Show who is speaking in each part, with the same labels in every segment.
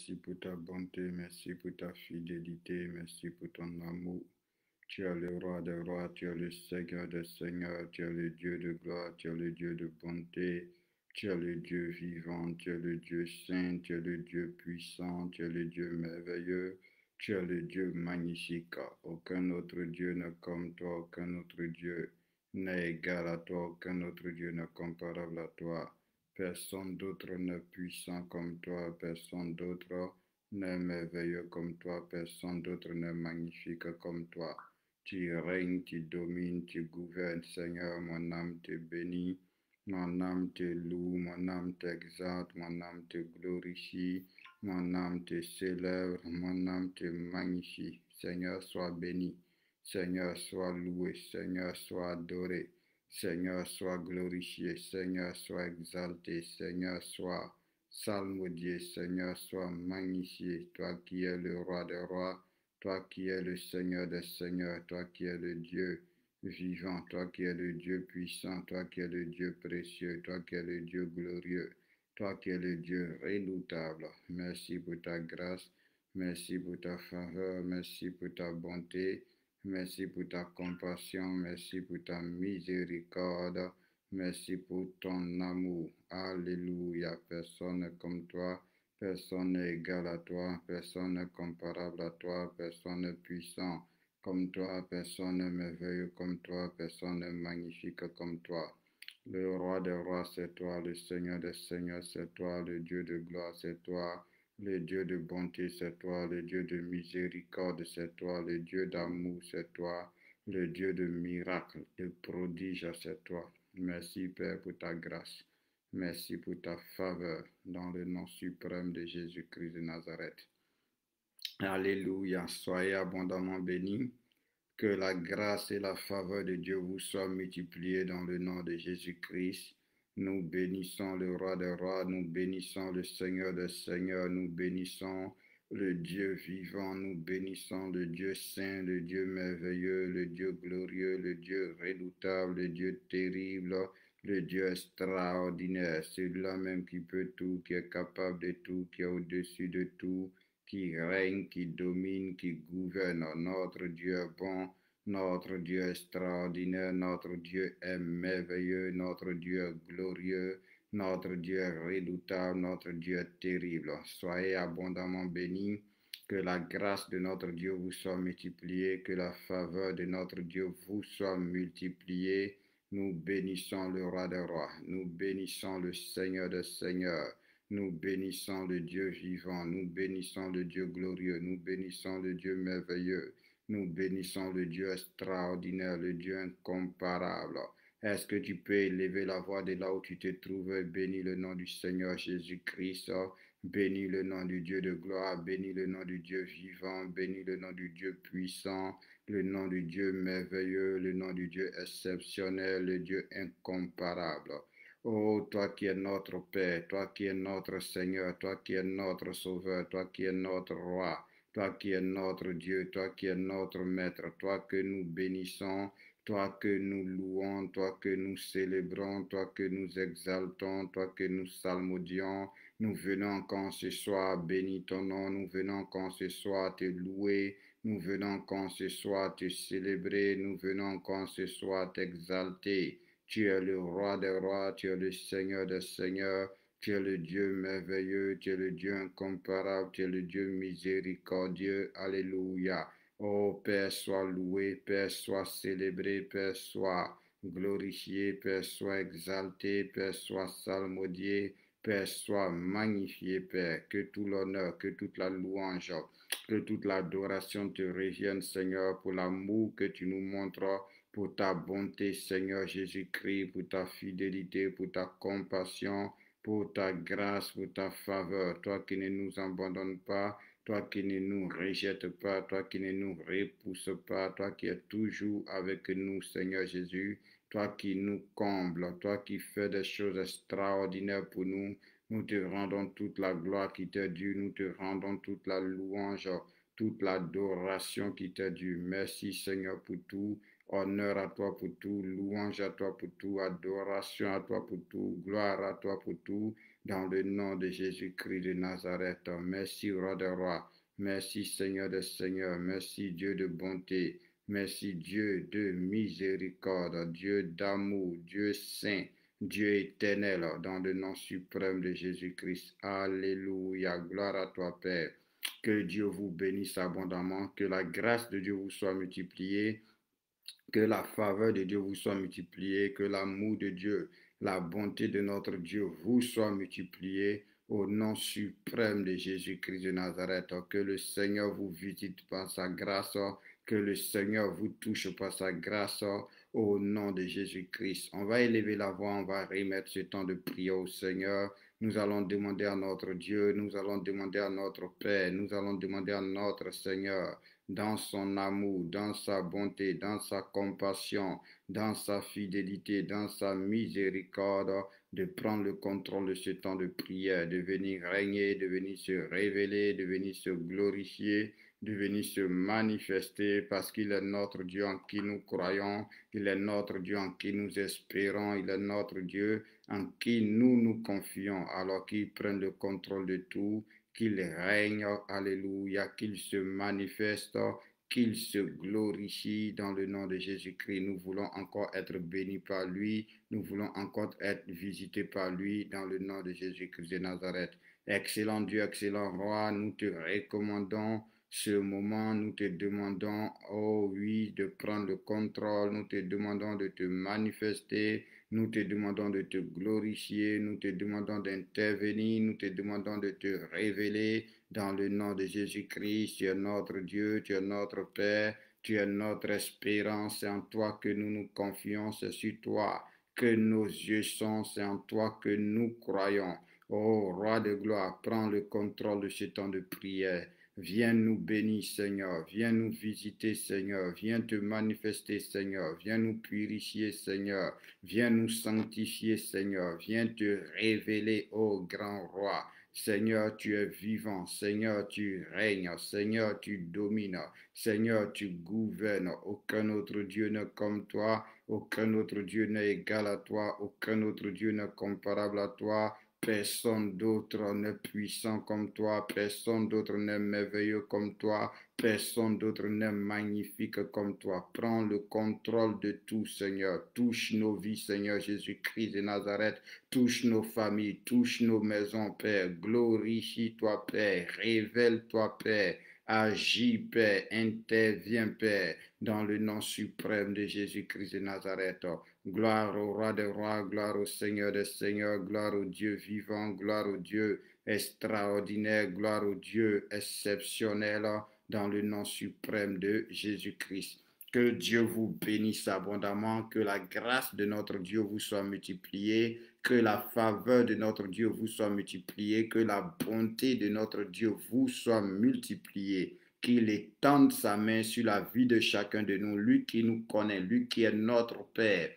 Speaker 1: merci pour ta bonté, merci pour ta fidélité, merci pour ton amour. Tu es le roi des rois, tu es le Seigneur des seigneurs, tu es le Dieu de gloire, tu es le Dieu de bonté, tu es le Dieu vivant, tu es le Dieu saint, tu es le Dieu puissant, tu es le Dieu merveilleux, tu es le Dieu magnifique. Aucun autre Dieu n'est comme toi, aucun autre Dieu n'est égal à toi, aucun autre Dieu n'est comparable à toi. Personne d'autre n'est puissant comme toi, personne d'autre n'est merveilleux comme toi, personne d'autre n'est magnifique comme toi. Tu règnes, tu domines, tu gouvernes, Seigneur, mon âme te bénit, mon âme te loue, mon âme t'exalte, mon âme te glorifie, mon âme te célèbre, mon âme te magnifie. Seigneur, sois béni, Seigneur, sois loué, Seigneur, sois adoré. Seigneur, sois glorifié, Seigneur, sois exalté, Seigneur, sois salmodié, Seigneur, sois magnifié, toi qui es le roi des rois, toi qui es le Seigneur des seigneurs, toi qui es le Dieu vivant, toi qui es le Dieu puissant, toi qui es le Dieu précieux, toi qui es le Dieu glorieux, toi qui es le Dieu redoutable. Merci pour ta grâce, merci pour ta faveur, merci pour ta bonté. Merci pour ta compassion, merci pour ta miséricorde, merci pour ton amour. Alléluia. Personne n'est comme toi, personne n'est égal à toi, personne n'est comparable à toi, personne n'est puissant comme toi, personne n'est merveilleux comme toi, personne n'est magnifique comme toi. Le roi des rois, c'est toi, le Seigneur des seigneurs, c'est toi, le Dieu de gloire, c'est toi. Le Dieu de bonté, c'est toi. Le Dieu de miséricorde, c'est toi. Le Dieu d'amour, c'est toi. Le Dieu de miracles, de prodiges, c'est toi. Merci, Père, pour ta grâce. Merci pour ta faveur dans le nom suprême de Jésus-Christ de Nazareth. Alléluia. Soyez abondamment bénis. Que la grâce et la faveur de Dieu vous soient multipliées dans le nom de Jésus-Christ. Nous bénissons le roi des rois, nous bénissons le Seigneur des seigneurs, nous bénissons le Dieu vivant, nous bénissons le Dieu saint, le Dieu merveilleux, le Dieu glorieux, le Dieu redoutable, le Dieu terrible, le Dieu extraordinaire, celui-là même qui peut tout, qui est capable de tout, qui est au-dessus de tout, qui règne, qui domine, qui gouverne. Notre Dieu est bon, notre Dieu est extraordinaire, notre Dieu est merveilleux, notre Dieu est glorieux, notre Dieu est redoutable, notre Dieu est terrible. Soyez abondamment bénis, que la grâce de notre Dieu vous soit multipliée, que la faveur de notre Dieu vous soit multipliée. Nous bénissons le roi des rois, nous bénissons le Seigneur des seigneurs. Nous bénissons le Dieu vivant, nous bénissons le Dieu glorieux, nous bénissons le Dieu merveilleux, nous bénissons le Dieu extraordinaire, le Dieu incomparable. Est-ce que tu peux élever la voix de là où tu te trouves? Bénis le nom du Seigneur Jésus-Christ, bénis le nom du Dieu de gloire, bénis le nom du Dieu vivant, bénis le nom du Dieu puissant, le nom du Dieu merveilleux, le nom du Dieu exceptionnel, le Dieu incomparable. Oh, toi qui es notre Père, toi qui es notre Seigneur, toi qui es notre Sauveur, toi qui es notre Roi, toi qui es notre Dieu, toi qui es notre Maître, toi que nous bénissons, toi que nous louons, toi que nous célébrons, toi que nous exaltons, toi que nous salmodions. Nous venons encore ce soir bénir ton nom, nous venons encore ce soir te louer, nous venons encore ce soir te célébrer, nous venons encore ce soir t'exalter. Tu es le roi des rois, tu es le Seigneur des seigneurs, tu es le Dieu merveilleux, tu es le Dieu incomparable, tu es le Dieu miséricordieux. Alléluia. Oh Père, sois loué, Père, sois célébré, Père, sois glorifié, Père, sois exalté, Père, sois salmodié, Père, sois magnifié, Père. Que tout l'honneur, que toute la louange, que toute l'adoration te revienne, Seigneur, pour l'amour que tu nous montres, pour ta bonté, Seigneur Jésus-Christ, pour ta fidélité, pour ta compassion, pour ta grâce, pour ta faveur. Toi qui ne nous abandonnes pas, toi qui ne nous rejettes pas, toi qui ne nous repousses pas, toi qui es toujours avec nous, Seigneur Jésus, toi qui nous combles, toi qui fais des choses extraordinaires pour nous. Nous te rendons toute la gloire qui t'est due, nous te rendons toute la louange, toute l'adoration qui t'est due. Merci Seigneur pour tout. Honneur à toi pour tout, louange à toi pour tout, adoration à toi pour tout, gloire à toi pour tout. dans le nom de Jésus-Christ de Nazareth. Merci, Roi des rois. Merci, Seigneur des seigneurs. Merci, Dieu de bonté. Merci, Dieu de miséricorde, Dieu d'amour, Dieu saint, Dieu éternel, dans le nom suprême de Jésus-Christ. Alléluia. Gloire à toi, Père. Que Dieu vous bénisse abondamment, que la grâce de Dieu vous soit multipliée, que la faveur de Dieu vous soit multipliée, que l'amour de Dieu, la bonté de notre Dieu vous soit multipliée au nom suprême de Jésus-Christ de Nazareth. Que le Seigneur vous visite par sa grâce, que le Seigneur vous touche par sa grâce au nom de Jésus-Christ. On va élever la voix, on va remettre ce temps de prière au Seigneur. Nous allons demander à notre Dieu, nous allons demander à notre Père, nous allons demander à notre Seigneur, dans son amour, dans sa bonté, dans sa compassion, dans sa fidélité, dans sa miséricorde, de prendre le contrôle de ce temps de prière, de venir régner, de venir se révéler, de venir se glorifier, de venir se manifester, parce qu'il est notre Dieu en qui nous croyons, il est notre Dieu en qui nous espérons, il est notre Dieu en qui nous nous confions, alors qu'il prenne le contrôle de tout, qu'il règne, alléluia, qu'il se manifeste, qu'il se glorifie dans le nom de Jésus-Christ. Nous voulons encore être bénis par lui, nous voulons encore être visités par lui dans le nom de Jésus-Christ de Nazareth. Excellent Dieu, excellent roi, nous te recommandons ce moment, nous te demandons, oh oui, de prendre le contrôle, nous te demandons de te manifester, nous te demandons de te glorifier, nous te demandons d'intervenir, nous te demandons de te révéler dans le nom de Jésus-Christ. Tu es notre Dieu, tu es notre Père, tu es notre espérance, c'est en toi que nous nous confions, c'est sur toi que nos yeux sont, c'est en toi que nous croyons. Oh, Roi de gloire, prends le contrôle de ce temps de prière. Viens nous bénir, Seigneur. Viens nous visiter, Seigneur. Viens te manifester, Seigneur. Viens nous purifier, Seigneur. Viens nous sanctifier, Seigneur. Viens te révéler, ô grand roi. Seigneur, tu es vivant. Seigneur, tu règnes. Seigneur, tu domines. Seigneur, tu gouvernes. Aucun autre Dieu n'est comme toi. Aucun autre Dieu n'est égal à toi. Aucun autre Dieu n'est comparable à toi. Personne d'autre n'est puissant comme toi, personne d'autre n'est merveilleux comme toi, personne d'autre n'est magnifique comme toi. Prends le contrôle de tout, Seigneur. Touche nos vies, Seigneur Jésus-Christ de Nazareth. Touche nos familles, touche nos maisons, Père. Glorifie-toi, Père. Révèle-toi, Père. Agis, Père. Interviens, Père, dans le nom suprême de Jésus-Christ de Nazareth. Gloire au roi des rois, gloire au Seigneur des seigneurs, gloire au Dieu vivant, gloire au Dieu extraordinaire, gloire au Dieu exceptionnel, dans le nom suprême de Jésus-Christ. Que Dieu vous bénisse abondamment, que la grâce de notre Dieu vous soit multipliée, que la faveur de notre Dieu vous soit multipliée, que la bonté de notre Dieu vous soit multipliée, qu'il étende sa main sur la vie de chacun de nous, lui qui nous connaît, lui qui est notre Père,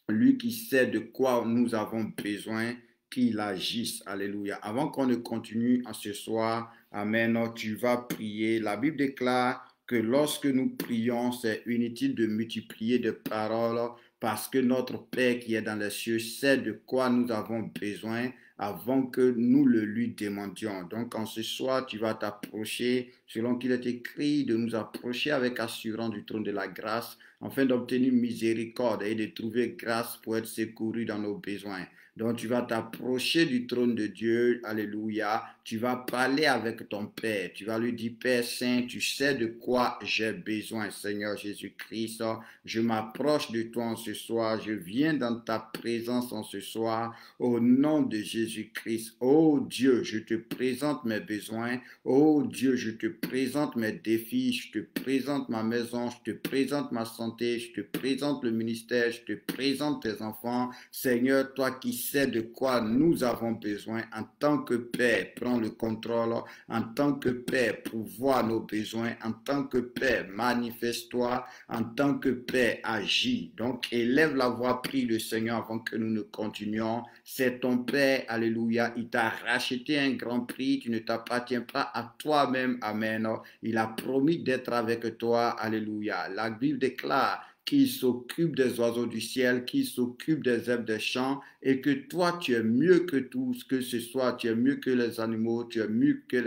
Speaker 1: lui qui sait de quoi nous avons besoin, qu'il agisse. Alléluia. Avant qu'on ne continue en ce soir, Amen, tu vas prier. La Bible déclare que lorsque nous prions, c'est inutile de multiplier de paroles parce que notre Père qui est dans les cieux sait de quoi nous avons besoin avant que nous le lui demandions. Donc, en ce soir, tu vas t'approcher, selon qu'il est écrit, de nous approcher avec assurance du trône de la grâce, afin d'obtenir miséricorde et de trouver grâce pour être secouru dans nos besoins. Donc tu vas t'approcher du trône de Dieu, alléluia, tu vas parler avec ton Père, tu vas lui dire, Père Saint, tu sais de quoi j'ai besoin, Seigneur Jésus-Christ, je m'approche de toi en ce soir, je viens dans ta présence en ce soir, au nom de Jésus-Christ. Oh Dieu, je te présente mes besoins, oh Dieu, je te présente mes défis, je te présente ma maison, je te présente ma santé, je te présente le ministère, je te présente tes enfants. Seigneur, toi qui sais de quoi nous avons besoin en tant que Père, prends le contrôle. En tant que Père, pourvois nos besoins. En tant que Père, manifeste-toi. En tant que Père, agis. Donc, élève la voix, prie le Seigneur avant que nous ne continuions. C'est ton Père, alléluia. Il t'a racheté un grand prix. Tu ne t'appartiens pas à toi-même. Amen. Il a promis d'être avec toi. Alléluia. La Bible déclare qui s'occupe des oiseaux du ciel, qui s'occupe des herbes des champs, et que toi, tu es mieux que tout ce que ce soit, tu es mieux que les animaux, tu es mieux que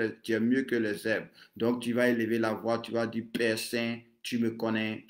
Speaker 1: les herbes. Donc, tu vas élever la voix, tu vas dire, Père Saint, tu connais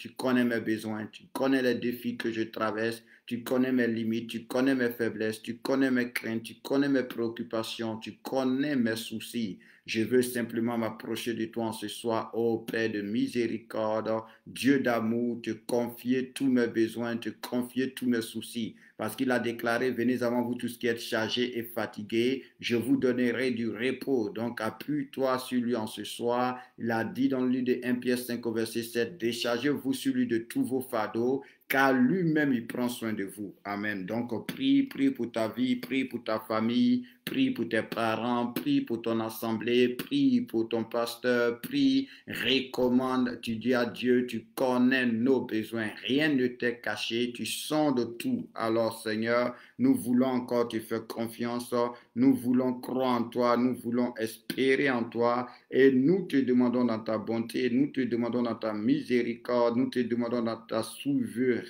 Speaker 1: mes besoins, tu connais les défis que je traverse, tu connais mes limites, tu connais mes faiblesses, tu connais mes craintes, tu connais mes préoccupations, tu connais mes soucis. Je veux simplement m'approcher de toi en ce soir, ô Père de miséricorde, Dieu d'amour, te confier tous mes besoins, te confier tous mes soucis. Parce qu'il a déclaré, venez avant vous tous qui êtes chargés et fatigués, je vous donnerai du repos. Donc appuie-toi sur lui en ce soir. Il a dit dans le livre de 1 Pierre 5 au verset 7, déchargez-vous sur lui de tous vos fardeaux, car lui-même, il prend soin de vous. Amen. Donc, prie pour ta vie, prie pour ta famille, prie pour tes parents, prie pour ton assemblée, prie pour ton pasteur, prie, recommande, tu dis à Dieu, tu connais nos besoins, rien ne t'est caché, tu sondes tout. Alors, Seigneur, nous voulons encore te faire confiance, nous voulons croire en toi, nous voulons espérer en toi, et nous te demandons dans ta bonté, nous te demandons dans ta miséricorde, nous te demandons dans ta souveraineté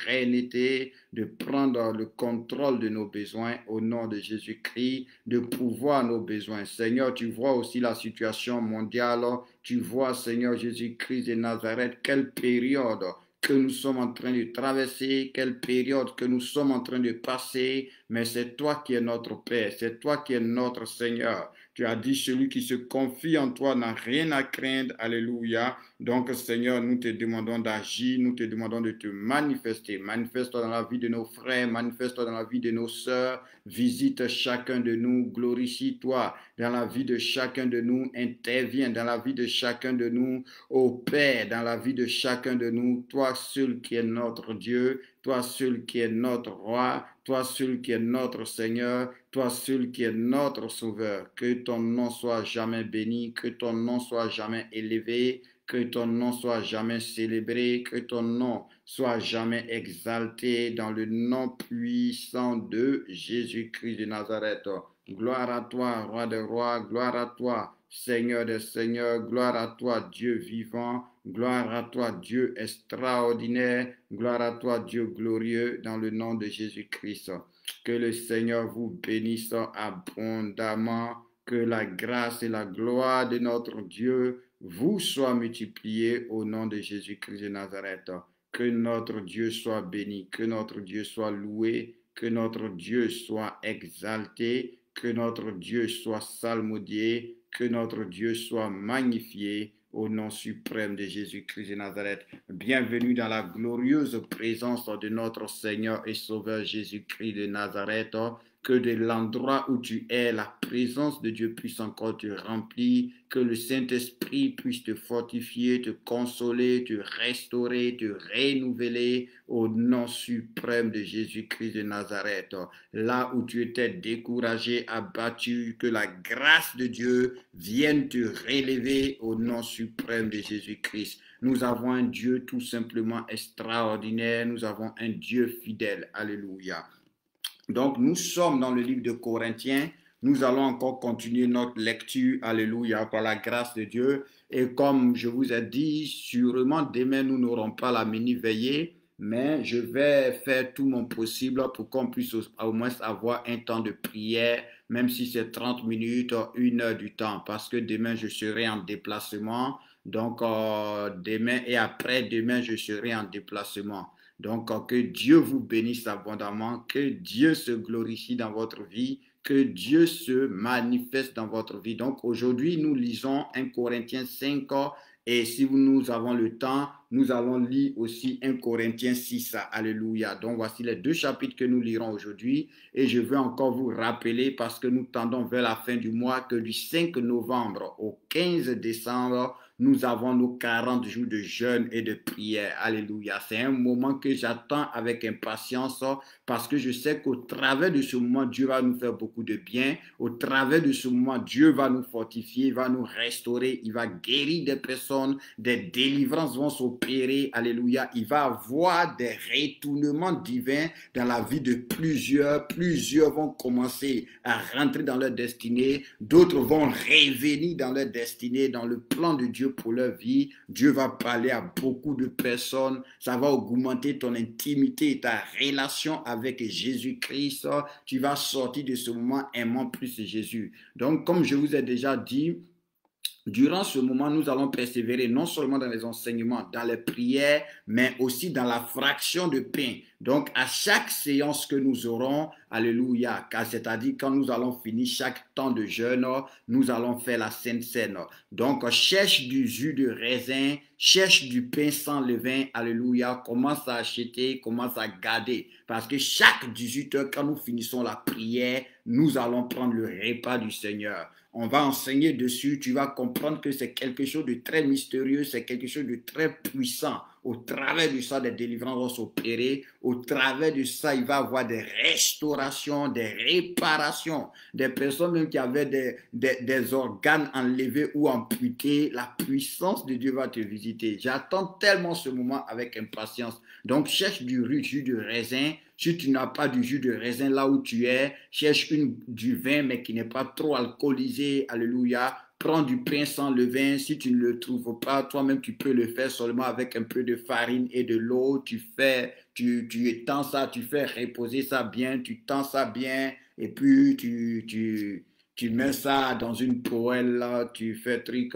Speaker 1: de prendre le contrôle de nos besoins au nom de Jésus-Christ, de pouvoir nos besoins. Seigneur, tu vois aussi la situation mondiale, tu vois, Seigneur Jésus-Christ de Nazareth, quelle période que nous sommes en train de traverser, quelle période que nous sommes en train de passer, mais c'est toi qui es notre Père, c'est toi qui es notre Seigneur. Tu as dit, celui qui se confie en toi n'a rien à craindre. Alléluia. Donc, Seigneur, nous te demandons d'agir, nous te demandons de te manifester. Manifeste-toi dans la vie de nos frères, manifeste-toi dans la vie de nos sœurs. Visite chacun de nous, glorifie-toi dans la vie de chacun de nous, interviens dans la vie de chacun de nous, ô Père, dans la vie de chacun de nous, toi seul qui es notre Dieu, toi seul qui es notre roi, toi seul qui es notre Seigneur, toi seul qui es notre Sauveur. Que ton nom soit jamais béni, que ton nom soit jamais élevé, que ton nom soit jamais célébré, que ton nom soit jamais exalté dans le nom puissant de Jésus-Christ de Nazareth. Gloire à toi, roi des rois, gloire à toi, Seigneur des seigneurs, gloire à toi, Dieu vivant, gloire à toi, Dieu extraordinaire, gloire à toi, Dieu glorieux, dans le nom de Jésus-Christ. Que le Seigneur vous bénisse abondamment, que la grâce et la gloire de notre Dieu vous soient multipliées au nom de Jésus-Christ de Nazareth. Que notre Dieu soit béni, que notre Dieu soit loué, que notre Dieu soit exalté, que notre Dieu soit salmodié, que notre Dieu soit magnifié au nom suprême de Jésus-Christ de Nazareth. Bienvenue dans la glorieuse présence de notre Seigneur et Sauveur Jésus-Christ de Nazareth. Que de l'endroit où tu es, la présence de Dieu puisse encore te remplir, que le Saint-Esprit puisse te fortifier, te consoler, te restaurer, te renouveler au nom suprême de Jésus-Christ de Nazareth. Là où tu étais découragé, abattu, que la grâce de Dieu vienne te relever au nom suprême de Jésus-Christ. Nous avons un Dieu tout simplement extraordinaire, nous avons un Dieu fidèle. Alléluia. Donc, nous sommes dans le livre de Corinthiens. Nous allons encore continuer notre lecture, alléluia, par la grâce de Dieu. Et comme je vous ai dit, sûrement demain, nous n'aurons pas la mini-veillée, mais je vais faire tout mon possible pour qu'on puisse au moins avoir un temps de prière, même si c'est 30 minutes, 1 heure du temps, parce que demain, je serai en déplacement. Donc, demain et après-demain, je serai en déplacement. Donc, que Dieu vous bénisse abondamment, que Dieu se glorifie dans votre vie, que Dieu se manifeste dans votre vie. Donc, aujourd'hui, nous lisons 1 Corinthiens 5 et si nous avons le temps, nous allons lire aussi 1 Corinthiens 6. Alléluia. Donc, voici les deux chapitres que nous lirons aujourd'hui et je veux encore vous rappeler parce que nous tendons vers la fin du mois que du 5 novembre au 15 décembre, nous avons nos 40 jours de jeûne et de prière. Alléluia. C'est un moment que j'attends avec impatience parce que je sais qu'au travers de ce moment, Dieu va nous faire beaucoup de bien. Au travers de ce moment, Dieu va nous fortifier, va nous restaurer, il va guérir des personnes, des délivrances vont s'opérer s'opérer, alléluia. Il va avoir des retournements divins dans la vie de plusieurs. Plusieurs vont commencer à rentrer dans leur destinée. D'autres vont revenir dans leur destinée, dans le plan de Dieu pour leur vie. Dieu va parler à beaucoup de personnes. Ça va augmenter ton intimité, ta relation avec Jésus-Christ. Tu vas sortir de ce moment aimant plus Jésus. Donc, comme je vous ai déjà dit, durant ce moment, nous allons persévérer non seulement dans les enseignements, dans les prières, mais aussi dans la fraction de pain. Donc, à chaque séance que nous aurons, alléluia, c'est-à-dire quand nous allons finir chaque temps de jeûne, nous allons faire la Sainte Seine. Donc, cherche du jus de raisin, cherche du pain sans levain, alléluia, commence à acheter, commence à garder. Parce que chaque 18 heures, quand nous finissons la prière, nous allons prendre le repas du Seigneur. On va enseigner dessus, tu vas comprendre que c'est quelque chose de très mystérieux, c'est quelque chose de très puissant. Au travers de ça, des délivrances vont s'opérer. Au travers de ça, il va y avoir des restaurations, des réparations. Des personnes même qui avaient des organes enlevés ou amputés, la puissance de Dieu va te visiter. J'attends tellement ce moment avec impatience. Donc, cherche du jus de raisin. Si tu n'as pas du jus de raisin là où tu es, cherche du vin, mais qui n'est pas trop alcoolisé. Alléluia. Prends du pain sans levain. Si tu ne le trouves pas, toi-même, tu peux le faire seulement avec un peu de farine et de l'eau. Tu étends ça, tu fais reposer ça bien, tu tends ça bien, et puis tu mets ça dans une poêle, là, tu fais truc,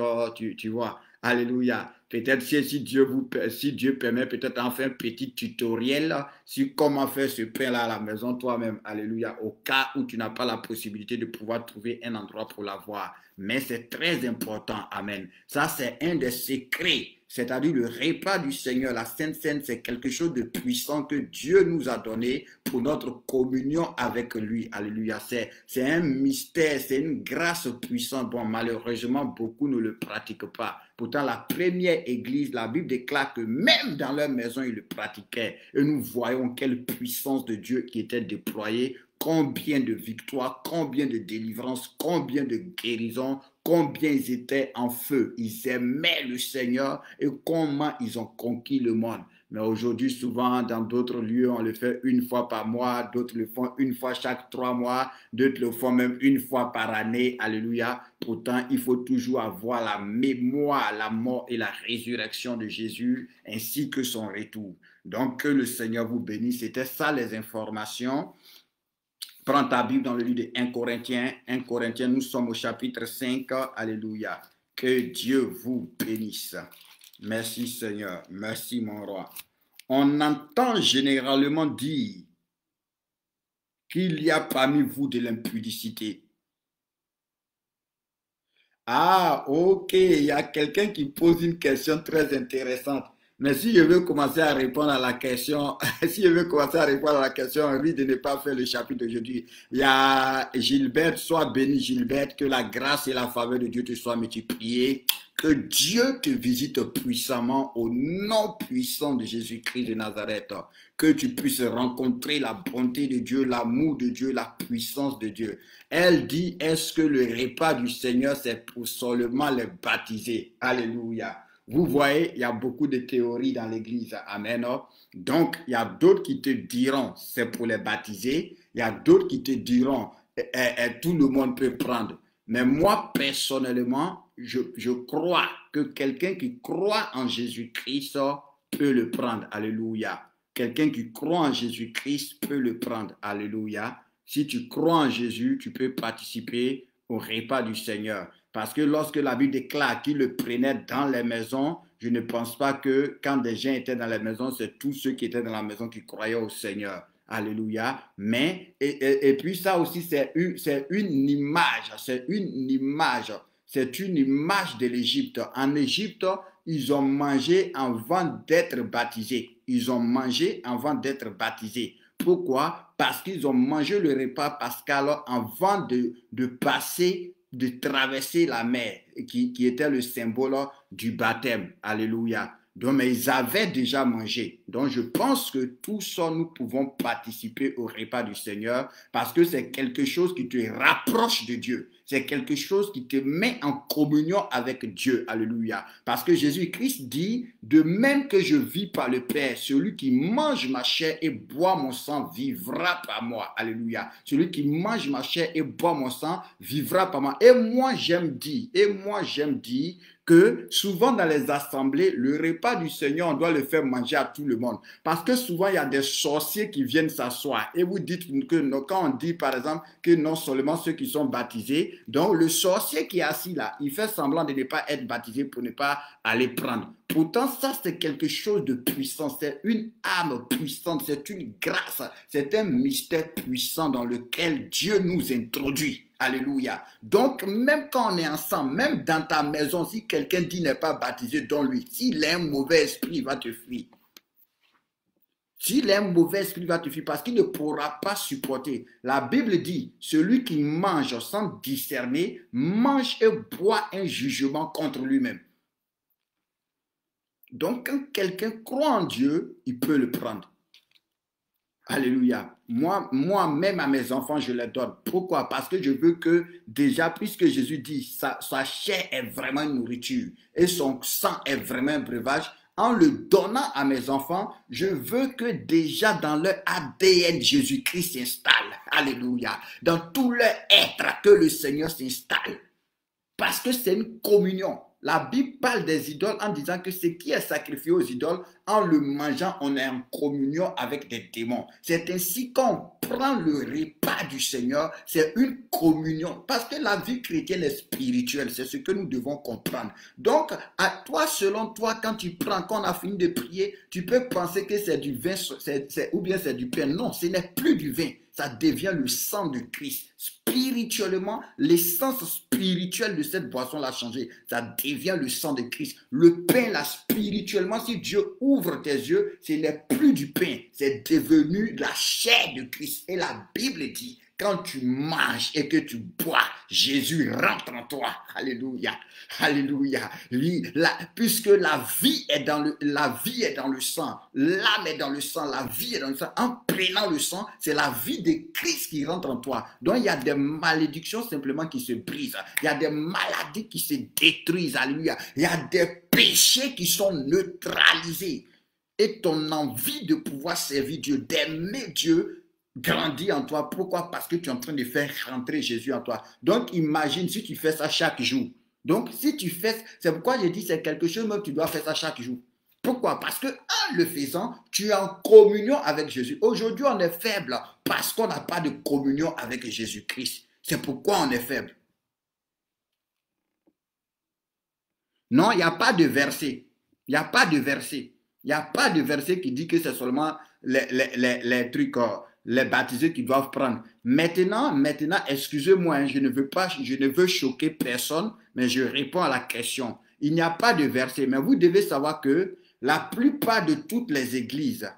Speaker 1: tu vois. Alléluia. Peut-être si Dieu permet, peut-être en faire un petit tutoriel sur comment faire ce pain-là à la maison toi-même. Alléluia. Au cas où tu n'as pas la possibilité de pouvoir trouver un endroit pour l'avoir. Mais c'est très important. Amen. Ça, c'est un des secrets. C'est-à-dire le repas du Seigneur, la Sainte Seine, c'est quelque chose de puissant que Dieu nous a donné pour notre communion avec lui. Alléluia. C'est un mystère, c'est une grâce puissante. Bon, malheureusement, beaucoup ne le pratiquent pas. Pourtant, la première église, la Bible déclare que même dans leur maison, ils le pratiquaient. Et nous voyons quelle puissance de Dieu qui était déployée, combien de victoires, combien de délivrances, combien de guérisons, combien ils étaient en feu. Ils aimaient le Seigneur et comment ils ont conquis le monde. Mais aujourd'hui, souvent, dans d'autres lieux, on le fait une fois par mois, d'autres le font une fois chaque 3 mois, d'autres le font même une fois par année. Alléluia. Pourtant, il faut toujours avoir la mémoire, la mort et la résurrection de Jésus, ainsi que son retour. Donc, que le Seigneur vous bénisse. C'était ça les informations. Prends ta Bible dans le livre de 1 Corinthiens. 1 Corinthiens, nous sommes au chapitre 5. Alléluia. Que Dieu vous bénisse. Merci Seigneur. Merci mon roi. On entend généralement dire qu'il y a parmi vous de l'impudicité. Ah, ok. Il y a quelqu'un qui pose une question très intéressante. Mais si je veux commencer à répondre à la question, si je veux commencer à répondre à la question, on risque de ne pas faire le chapitre d'aujourd'hui. Il y a Gilbert, sois béni Gilbert, que la grâce et la faveur de Dieu te soient multipliées, que Dieu te visite puissamment au nom puissant de Jésus-Christ de Nazareth, que tu puisses rencontrer la bonté de Dieu, l'amour de Dieu, la puissance de Dieu. Elle dit, est-ce que le repas du Seigneur, c'est pour seulement les baptiser? Alléluia. Vous voyez, il y a beaucoup de théories dans l'église. Amen. Donc, il y a d'autres qui te diront, c'est pour les baptiser. Il y a d'autres qui te diront, tout le monde peut prendre. Mais moi, personnellement, je crois que quelqu'un qui croit en Jésus-Christ peut le prendre. Alléluia. Quelqu'un qui croit en Jésus-Christ peut le prendre. Alléluia. Si tu crois en Jésus, tu peux participer au repas du Seigneur. Parce que lorsque la Bible déclare qu'ils le prenaient dans les maisons, je ne pense pas que quand des gens étaient dans les maisons, c'est tous ceux qui étaient dans la maison qui croyaient au Seigneur. Alléluia. Mais, et puis ça aussi, c'est une image. C'est une image. C'est une image de l'Égypte. En Égypte, ils ont mangé avant d'être baptisés. Ils ont mangé avant d'être baptisés. Pourquoi? Parce qu'ils ont mangé le repas pascal avant de passer, de traverser la mer, qui était le symbole du baptême. Alléluia. Donc, mais ils avaient déjà mangé. Donc, je pense que tous ça, nous pouvons participer au repas du Seigneur parce que c'est quelque chose qui te rapproche de Dieu. C'est quelque chose qui te met en communion avec Dieu. Alléluia. Parce que Jésus-Christ dit, de même que je vis par le Père, celui qui mange ma chair et boit mon sang vivra par moi. Alléluia. Celui qui mange ma chair et boit mon sang vivra par moi. Et moi j'aime dire que souvent dans les assemblées, le repas du Seigneur, on doit le faire manger à tout le monde. Parce que souvent, il y a des sorciers qui viennent s'asseoir. Et vous dites que quand on dit, par exemple, que non seulement ceux qui sont baptisés, donc le sorcier qui est assis là, il fait semblant de ne pas être baptisé pour ne pas aller prendre. Pourtant, ça, c'est quelque chose de puissant. C'est une âme puissante, c'est une grâce, c'est un mystère puissant dans lequel Dieu nous introduit. Alléluia. Donc, même quand on est ensemble, même dans ta maison, si quelqu'un dit n'est pas baptisé, donne-lui. S'il a un mauvais esprit, il va te fuir. S'il a un mauvais esprit, il va te fuir parce qu'il ne pourra pas supporter. La Bible dit, celui qui mange sans discerner, mange et boit un jugement contre lui-même. Donc, quand quelqu'un croit en Dieu, il peut le prendre. Alléluia. Moi-même à mes enfants, je les donne. Pourquoi? Parce que je veux que déjà, puisque Jésus dit, sa chair est vraiment une nourriture et son sang est vraiment un breuvage, en le donnant à mes enfants, je veux que déjà dans leur ADN, Jésus-Christ s'installe. Alléluia. Dans tout leur être, que le Seigneur s'installe. Parce que c'est une communion. La Bible parle des idoles en disant que ce qui est sacrifié aux idoles, en le mangeant, on est en communion avec des démons. C'est ainsi qu'on prend le repas du Seigneur, c'est une communion. Parce que la vie chrétienne est spirituelle, c'est ce que nous devons comprendre. Donc, à toi, selon toi, quand tu prends, quand on a fini de prier, tu peux penser que c'est du vin ou bien c'est du pain. Non, ce n'est plus du vin. Ça devient le sang de Christ. Spirituellement, l'essence spirituelle de cette boisson l'a changé. Ça devient le sang de Christ. Le pain, là, spirituellement, si Dieu ouvre tes yeux, ce n'est plus du pain. C'est devenu la chair de Christ. Et la Bible dit, quand tu manges et que tu bois, Jésus rentre en toi. Alléluia. Alléluia. Puisque la vie est dans le sang, l'âme est dans le sang, la vie est dans le sang. En prenant le sang, c'est la vie de Christ qui rentre en toi. Donc il y a des malédictions simplement qui se brisent. Il y a des maladies qui se détruisent. Alléluia. Il y a des péchés qui sont neutralisés. Et ton envie de pouvoir servir Dieu, d'aimer Dieu, grandit en toi. Pourquoi? Parce que tu es en train de faire rentrer Jésus en toi. Donc imagine si tu fais ça chaque jour. Donc si tu fais, c'est pourquoi j'ai dit c'est quelque chose, mais tu dois faire ça chaque jour. Pourquoi? Parce que en le faisant, tu es en communion avec Jésus. Aujourd'hui, on est faible parce qu'on n'a pas de communion avec Jésus-Christ. C'est pourquoi on est faible. Non, il n'y a pas de verset. Il n'y a pas de verset. Il n'y a pas de verset qui dit que c'est seulement les trucs, les baptisés qui doivent prendre. Maintenant, excusez-moi, je ne veux choquer personne, mais je réponds à la question. Il n'y a pas de verset, mais vous devez savoir que la plupart de toutes les églises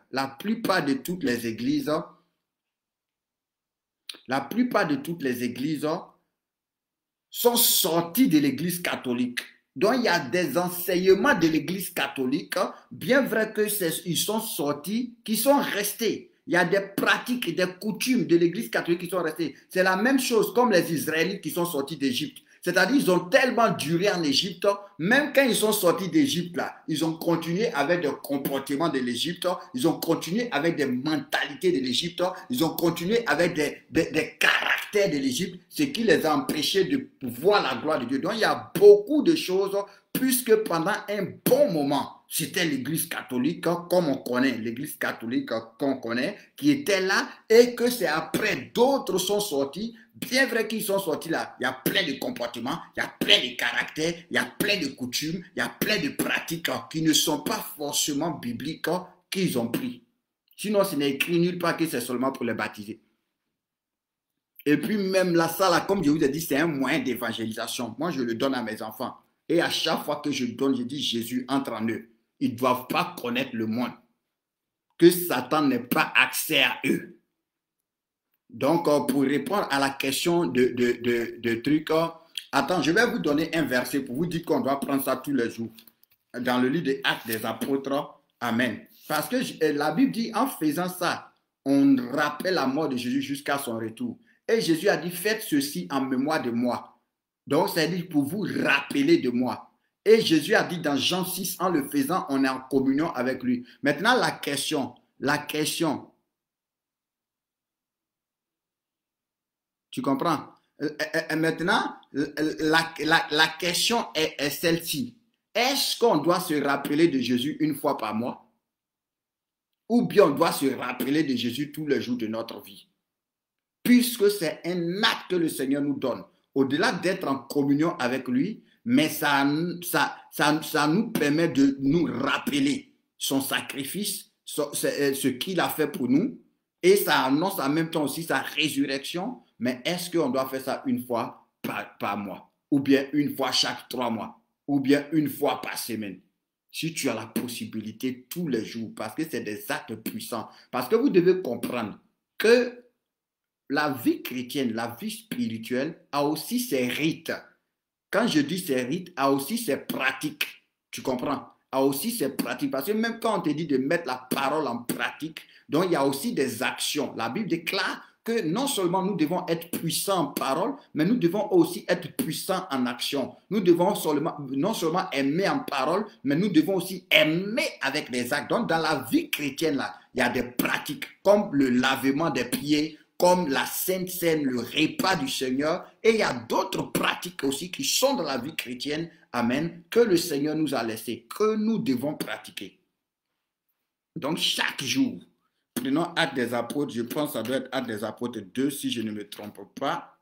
Speaker 1: sont sorties de l'église catholique. Donc, il y a des enseignements de l'église catholique, bien vrai qu'ils sont sortis, qui sont restés. Il y a des pratiques et des coutumes de l'église catholique qui sont restées. C'est la même chose comme les Israélites qui sont sortis d'Égypte. C'est-à-dire ils ont tellement duré en Égypte, même quand ils sont sortis d'Égypte, là, ils ont continué avec des comportements de l'Égypte, ils ont continué avec des mentalités de l'Égypte, ils ont continué avec des caractères de l'Égypte, ce qui les a empêchés de voir la gloire de Dieu. Donc il y a beaucoup de choses, puisque pendant un bon moment, c'était l'église catholique, comme on connaît, l'église catholique qu'on connaît, qui était là, et que c'est après d'autres sont sortis. Bien vrai qu'ils sont sortis là, il y a plein de comportements, il y a plein de caractères, il y a plein de coutumes, il y a plein de pratiques qui ne sont pas forcément bibliques qu'ils ont pris. Sinon, ce n'est écrit nulle part que c'est seulement pour les baptiser. Et puis même là, ça là, comme je vous ai dit, c'est un moyen d'évangélisation. Moi, je le donne à mes enfants. Et à chaque fois que je donne, je dis Jésus entre en eux. Ils ne doivent pas connaître le monde. Que Satan n'ait pas accès à eux. Donc, pour répondre à la question de trucs, attends, je vais vous donner un verset pour vous dire qu'on doit prendre ça tous les jours. Dans le livre des Actes des Apôtres, Amen. Parce que la Bible dit, en faisant ça, on rappelle la mort de Jésus jusqu'à son retour. Et Jésus a dit, faites ceci en mémoire de moi. Donc, c'est-à-dire pour vous rappeler de moi. Et Jésus a dit dans Jean 6, en le faisant, on est en communion avec lui. Maintenant, la question, tu comprends? Maintenant, la question est celle-ci. Est-ce qu'on doit se rappeler de Jésus une fois par mois? Ou bien on doit se rappeler de Jésus tous les jours de notre vie? Puisque c'est un acte que le Seigneur nous donne. Au-delà d'être en communion avec lui, mais ça nous permet de nous rappeler son sacrifice, ce qu'il a fait pour nous, et ça annonce en même temps aussi sa résurrection. Mais est-ce qu'on doit faire ça une fois par mois, ou bien une fois chaque 3 mois, ou bien une fois par semaine? Si tu as la possibilité tous les jours, parce que c'est des actes puissants, parce que vous devez comprendre que la vie chrétienne, la vie spirituelle a aussi ses rites. Quand je dis ses rites, a aussi ses pratiques. Tu comprends? A aussi ses pratiques. Parce que même quand on te dit de mettre la parole en pratique, donc il y a aussi des actions. La Bible déclare que non seulement nous devons être puissants en parole, mais nous devons aussi être puissants en action. Nous devons non seulement aimer en parole, mais nous devons aussi aimer avec les actes. Donc dans la vie chrétienne, là, il y a des pratiques comme le lavement des pieds, comme la Sainte Seine, le repas du Seigneur. Et il y a d'autres pratiques aussi qui sont dans la vie chrétienne, amen, que le Seigneur nous a laissées, que nous devons pratiquer. Donc chaque jour, prenons Actes des Apôtres, je pense que ça doit être Actes des Apôtres 2, si je ne me trompe pas.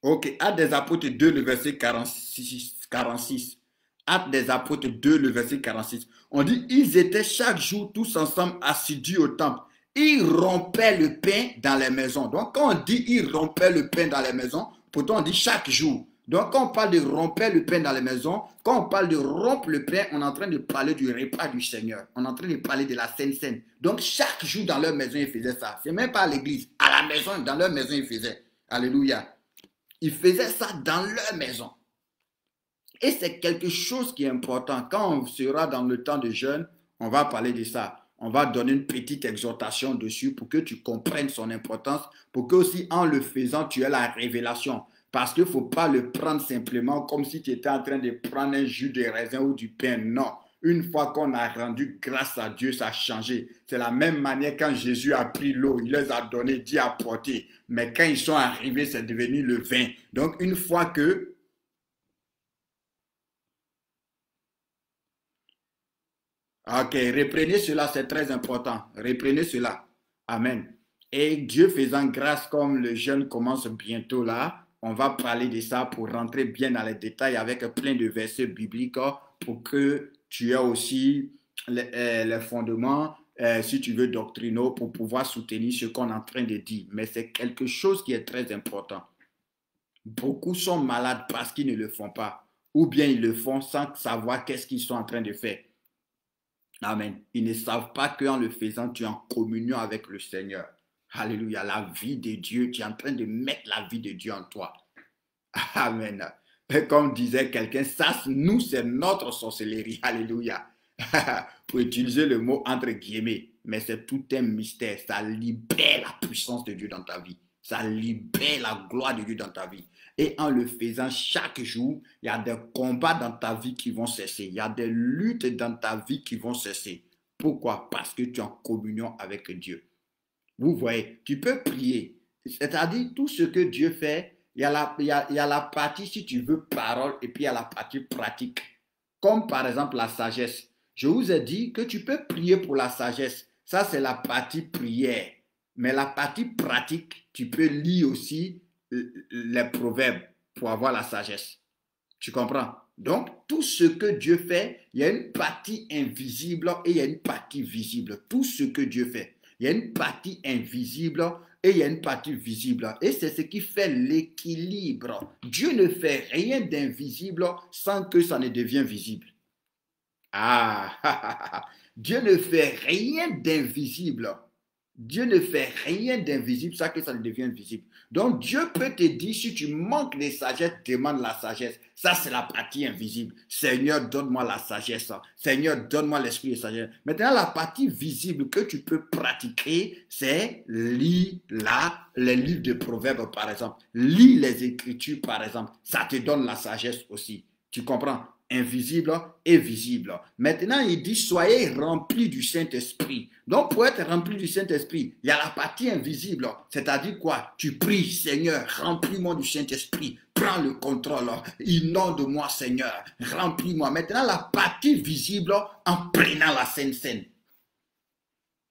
Speaker 1: Ok, Actes des Apôtres 2, le verset 46. Actes des Apôtres 2, le verset 46. On dit, ils étaient chaque jour tous ensemble assidus au temple. Ils rompaient le pain dans les maisons. Donc, quand on dit ils rompaient le pain dans les maisons, pourtant on dit chaque jour. Donc, quand on parle de rompre le pain dans les maisons, quand on parle de rompre le pain, on est en train de parler du repas du Seigneur. On est en train de parler de la Sainte Seine. Donc, chaque jour dans leur maison, ils faisaient ça. C'est même pas à l'église. À la maison, dans leur maison, ils faisaient. Alléluia. Ils faisaient ça dans leur maison. Et c'est quelque chose qui est important. Quand on sera dans le temps de jeûne, on va parler de ça. On va donner une petite exhortation dessus pour que tu comprennes son importance, pour que aussi en le faisant, tu aies la révélation. Parce qu'il ne faut pas le prendre simplement comme si tu étais en train de prendre un jus de raisin ou du pain. Non. Une fois qu'on a rendu grâce à Dieu, ça a changé. C'est la même manière quand Jésus a pris l'eau, il les a donné, dit apporter. Mais quand ils sont arrivés, c'est devenu le vin. Donc une fois que... Ok, reprenez cela, c'est très important. Reprenez cela. Amen. Et Dieu faisant grâce, comme le jeûne commence bientôt là, on va parler de ça pour rentrer bien dans les détails avec plein de versets bibliques pour que tu aies aussi les fondements, si tu veux, doctrinaux pour pouvoir soutenir ce qu'on est en train de dire. Mais c'est quelque chose qui est très important. Beaucoup sont malades parce qu'ils ne le font pas, ou bien ils le font sans savoir qu'est-ce qu'ils sont en train de faire. Amen. Ils ne savent pas qu'en le faisant, tu es en communion avec le Seigneur. Alléluia. La vie de Dieu, tu es en train de mettre la vie de Dieu en toi. Amen. Et comme disait quelqu'un, ça, nous, c'est notre sorcellerie. Alléluia. Pour utiliser le mot entre guillemets. Mais c'est tout un mystère. Ça libère la puissance de Dieu dans ta vie. Ça libère la gloire de Dieu dans ta vie. Et en le faisant chaque jour, il y a des combats dans ta vie qui vont cesser. Il y a des luttes dans ta vie qui vont cesser. Pourquoi? Parce que tu es en communion avec Dieu. Vous voyez, tu peux prier. C'est-à-dire, tout ce que Dieu fait, il y a la partie, si tu veux, parole, et puis il y a la partie pratique. Comme par exemple la sagesse. Je vous ai dit que tu peux prier pour la sagesse. Ça, c'est la partie prière. Mais la partie pratique, tu peux lire aussi les proverbes pour avoir la sagesse. Tu comprends? Donc, tout ce que Dieu fait, il y a une partie invisible et il y a une partie visible. Tout ce que Dieu fait, il y a une partie invisible et il y a une partie visible. Et c'est ce qui fait l'équilibre. Dieu ne fait rien d'invisible sans que ça ne devienne visible. Ah, Dieu ne fait rien d'invisible Dieu ne fait rien d'invisible, ça que ça devient visible. Donc Dieu peut te dire, si tu manques de sagesse, demande la sagesse. Ça, c'est la partie invisible. Seigneur, donne-moi la sagesse. Seigneur, donne-moi l'esprit de sagesse. Maintenant, la partie visible que tu peux pratiquer, c'est lire les livres de Proverbes, par exemple. Lis les Écritures, par exemple. Ça te donne la sagesse aussi. Tu comprends? Invisible et visible. Maintenant, il dit, soyez remplis du Saint-Esprit. Donc, pour être rempli du Saint-Esprit, il y a la partie invisible. C'est-à-dire quoi? Tu pries, Seigneur, remplis-moi du Saint-Esprit. Prends le contrôle. Inonde-moi, Seigneur. Remplis-moi. Maintenant, la partie visible en prenant la Sainte Seine.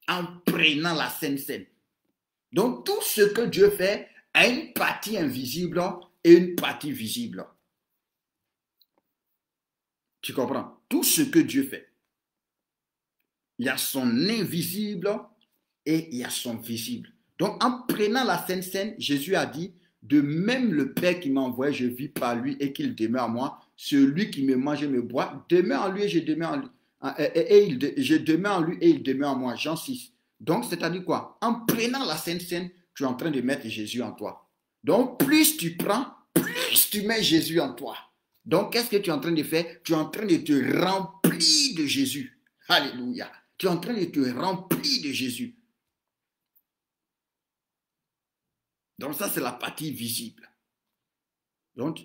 Speaker 1: En prenant la Sainte Seine. Donc, tout ce que Dieu fait a une partie invisible et une partie visible. Tu comprends? Tout ce que Dieu fait. Il y a son invisible et il y a son visible. Donc, en prenant la Sainte Seine, Jésus a dit, de même le Père qui m'a envoyé, je vis par lui et qu'il demeure en moi. Celui qui me mange et me boit, demeure en lui et je demeure en lui. Je demeure en lui et il demeure en moi. Jean 6. Donc, c'est-à-dire quoi? En prenant la Sainte Seine, tu es en train de mettre Jésus en toi. Donc, plus tu prends, plus tu mets Jésus en toi. Donc, qu'est-ce que tu es en train de faire? Tu es en train de te remplir de Jésus. Alléluia. Tu es en train de te remplir de Jésus. Donc, ça, c'est la partie visible. Donc,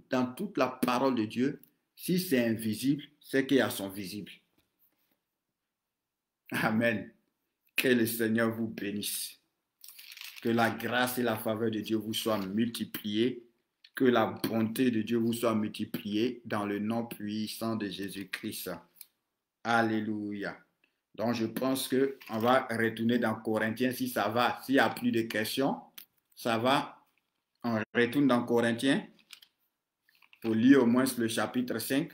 Speaker 1: dans toute la parole de Dieu, si c'est invisible, c'est qu'il y a son visible. Amen. Que le Seigneur vous bénisse. Que la grâce et la faveur de Dieu vous soient multipliées. Que la bonté de Dieu vous soit multipliée dans le nom puissant de Jésus-Christ. Alléluia. Donc, je pense qu'on va retourner dans Corinthiens si ça va. S'il n'y a plus de questions, ça va. On retourne dans Corinthiens pour lire au moins le chapitre 5.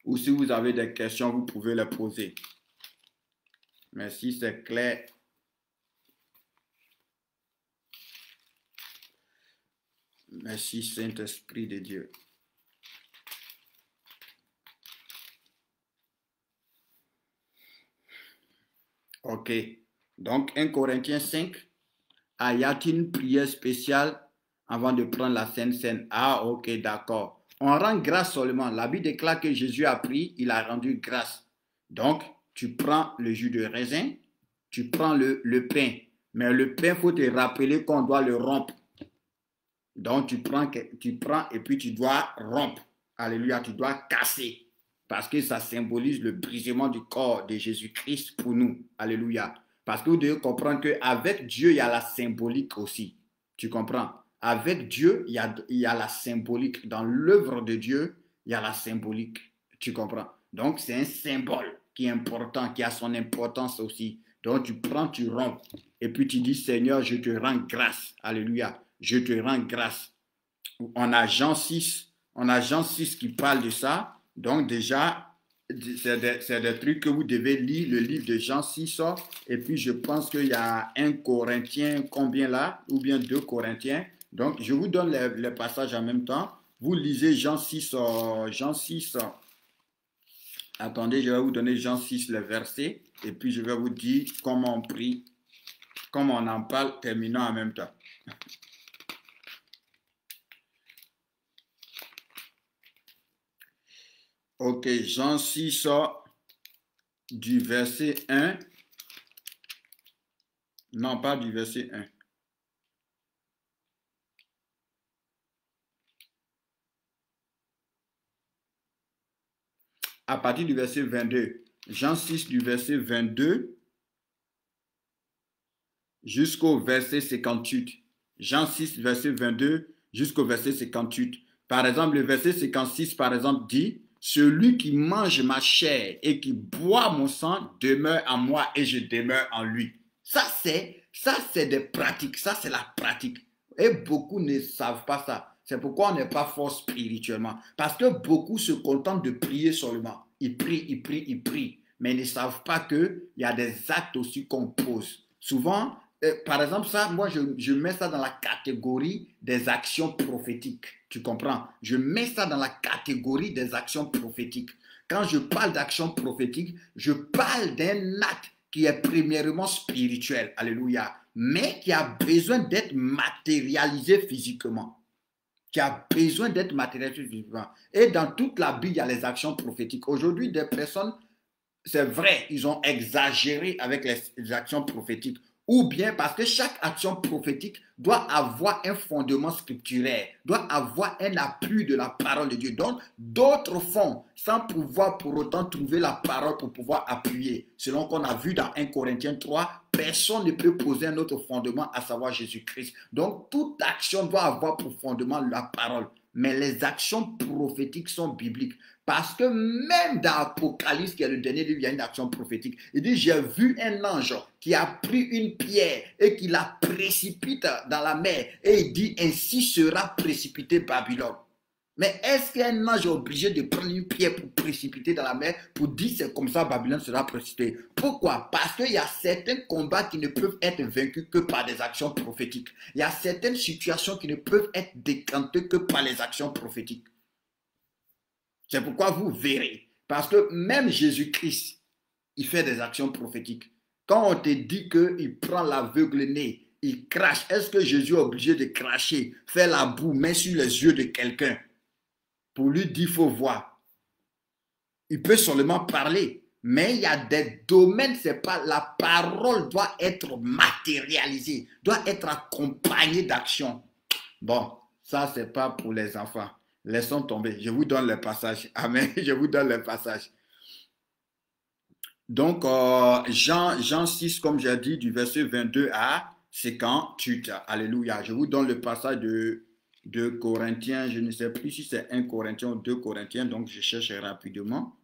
Speaker 1: Ou si vous avez des questions, vous pouvez les poser. Mais si c'est clair, merci Saint-Esprit de Dieu. Ok. Donc, 1 Corinthiens 5. Ah, y a-t-il une prière spéciale avant de prendre la Sainte Seine? Ah, ok, d'accord. On rend grâce seulement. La Bible déclare que Jésus a pris, il a rendu grâce. Donc, tu prends le jus de raisin, tu prends le pain. Mais le pain, il faut te rappeler qu'on doit le rompre. Donc, tu prends et puis tu dois rompre. Alléluia, tu dois casser. Parce que ça symbolise le brisement du corps de Jésus-Christ pour nous. Alléluia. Parce que vous devez comprendre qu'avec Dieu, il y a la symbolique aussi. Tu comprends? Avec Dieu, il y a la symbolique. Dans l'œuvre de Dieu, il y a la symbolique. Tu comprends? Donc, c'est un symbole qui est important, qui a son importance aussi. Donc, tu prends, tu rompes. Et puis, tu dis, Seigneur, je te rends grâce. Alléluia. Je te rends grâce. On a Jean 6 qui parle de ça. Donc déjà, c'est des trucs que vous devez lire, le livre de Jean 6. Et puis je pense qu'il y a 1 Corinthien, combien là? Ou bien 2 Corinthiens. Donc je vous donne les passages en même temps. Vous lisez Jean 6. Jean 6. Attendez, je vais vous donner Jean 6, le verset. Et puis je vais vous dire comment on prie, comment on en parle, terminant en même temps. Ok, Jean 6, du verset 1. Non, pas du verset 1. À partir du verset 22. Jean 6, du verset 22 jusqu'au verset 58. Jean 6, verset 22 jusqu'au verset 58. Par exemple, le verset 56, par exemple, dit, « Celui qui mange ma chair et qui boit mon sang demeure en moi et je demeure en lui. » Ça, c'est des pratiques. Ça, c'est la pratique. Et beaucoup ne savent pas ça. C'est pourquoi on n'est pas fort spirituellement. Parce que beaucoup se contentent de prier seulement. Ils prient, ils prient, ils prient. Mais ils ne savent pas qu'il y a des actes aussi qu'on pose. Souvent, par exemple, ça, moi, je mets ça dans la catégorie des actions prophétiques. Tu comprends? Je mets ça dans la catégorie des actions prophétiques. Quand je parle d'action prophétique, je parle d'un acte qui est premièrement spirituel, alléluia, mais qui a besoin d'être matérialisé physiquement. Qui a besoin d'être matérialisé physiquement. Et dans toute la Bible, il y a les actions prophétiques. Aujourd'hui, des personnes, c'est vrai, ils ont exagéré avec les actions prophétiques. Ou bien parce que chaque action prophétique doit avoir un fondement scripturaire, doit avoir un appui de la parole de Dieu. Donc, d'autres font sans pouvoir pour autant trouver la parole pour pouvoir appuyer. Selon qu'on a vu dans 1 Corinthiens 3, personne ne peut poser un autre fondement, à savoir Jésus-Christ. Donc, toute action doit avoir pour fondement la parole. Mais les actions prophétiques sont bibliques. Parce que même dans Apocalypse, qui est le dernier livre, il y a une action prophétique. Il dit, j'ai vu un ange qui a pris une pierre et qui la précipite dans la mer. Et il dit, ainsi sera précipité Babylone. Mais est-ce qu'un ange est obligé de prendre une pierre pour précipiter dans la mer pour dire c'est comme ça Babylone sera précipitée? Pourquoi? Parce qu'il y a certains combats qui ne peuvent être vaincus que par des actions prophétiques. Il y a certaines situations qui ne peuvent être décantées que par les actions prophétiques. C'est pourquoi vous verrez. Parce que même Jésus-Christ, il fait des actions prophétiques. Quand on te dit qu'il prend l'aveugle-né, il crache, est-ce que Jésus est obligé de cracher, faire la boue, mettre sur les yeux de quelqu'un pour lui dire qu'il faut voir? Il peut seulement parler. Mais il y a des domaines, c'est pas, la parole doit être matérialisée, doit être accompagnée d'action. Bon, ça, c'est pas pour les enfants. Laissons tomber. Je vous donne le passage. Amen. Je vous donne le passage. Donc, Jean 6, comme j'ai dit, du verset 22 à 58. Alléluia. Je vous donne le passage de Corinthiens. Je ne sais plus si c'est 1 Corinthien ou 2 Corinthiens. Donc, je cherche rapidement.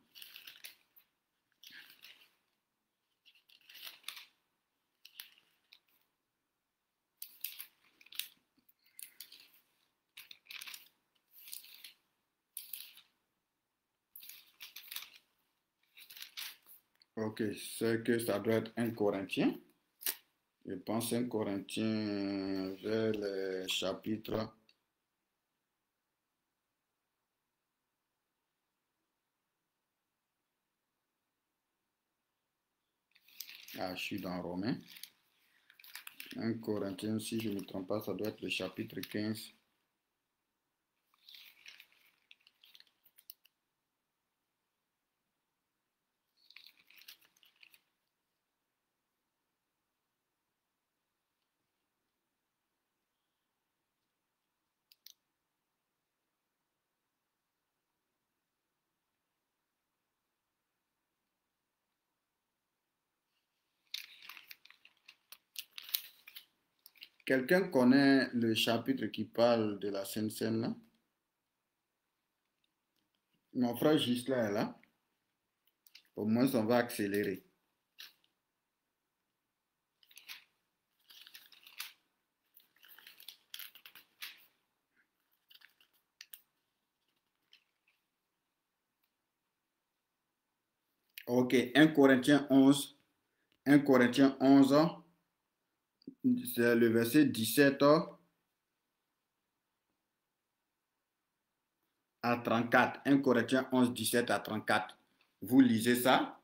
Speaker 1: Ok, c'est que ça doit être 1 Corinthien. Je pense 1 Corinthien vers le chapitre. Ah, je suis dans Romains. 1 Corinthiens, si je ne me trompe pas, ça doit être le chapitre 15. Quelqu'un connaît le chapitre qui parle de la Sainte Seine là? Mon frère Gislain est là. Au moins, on va accélérer. Ok, 1 Corinthiens 11. 1 Corinthiens 11, c'est le verset 17 à 34. 1 Corinthiens 11, 17 à 34. Vous lisez ça?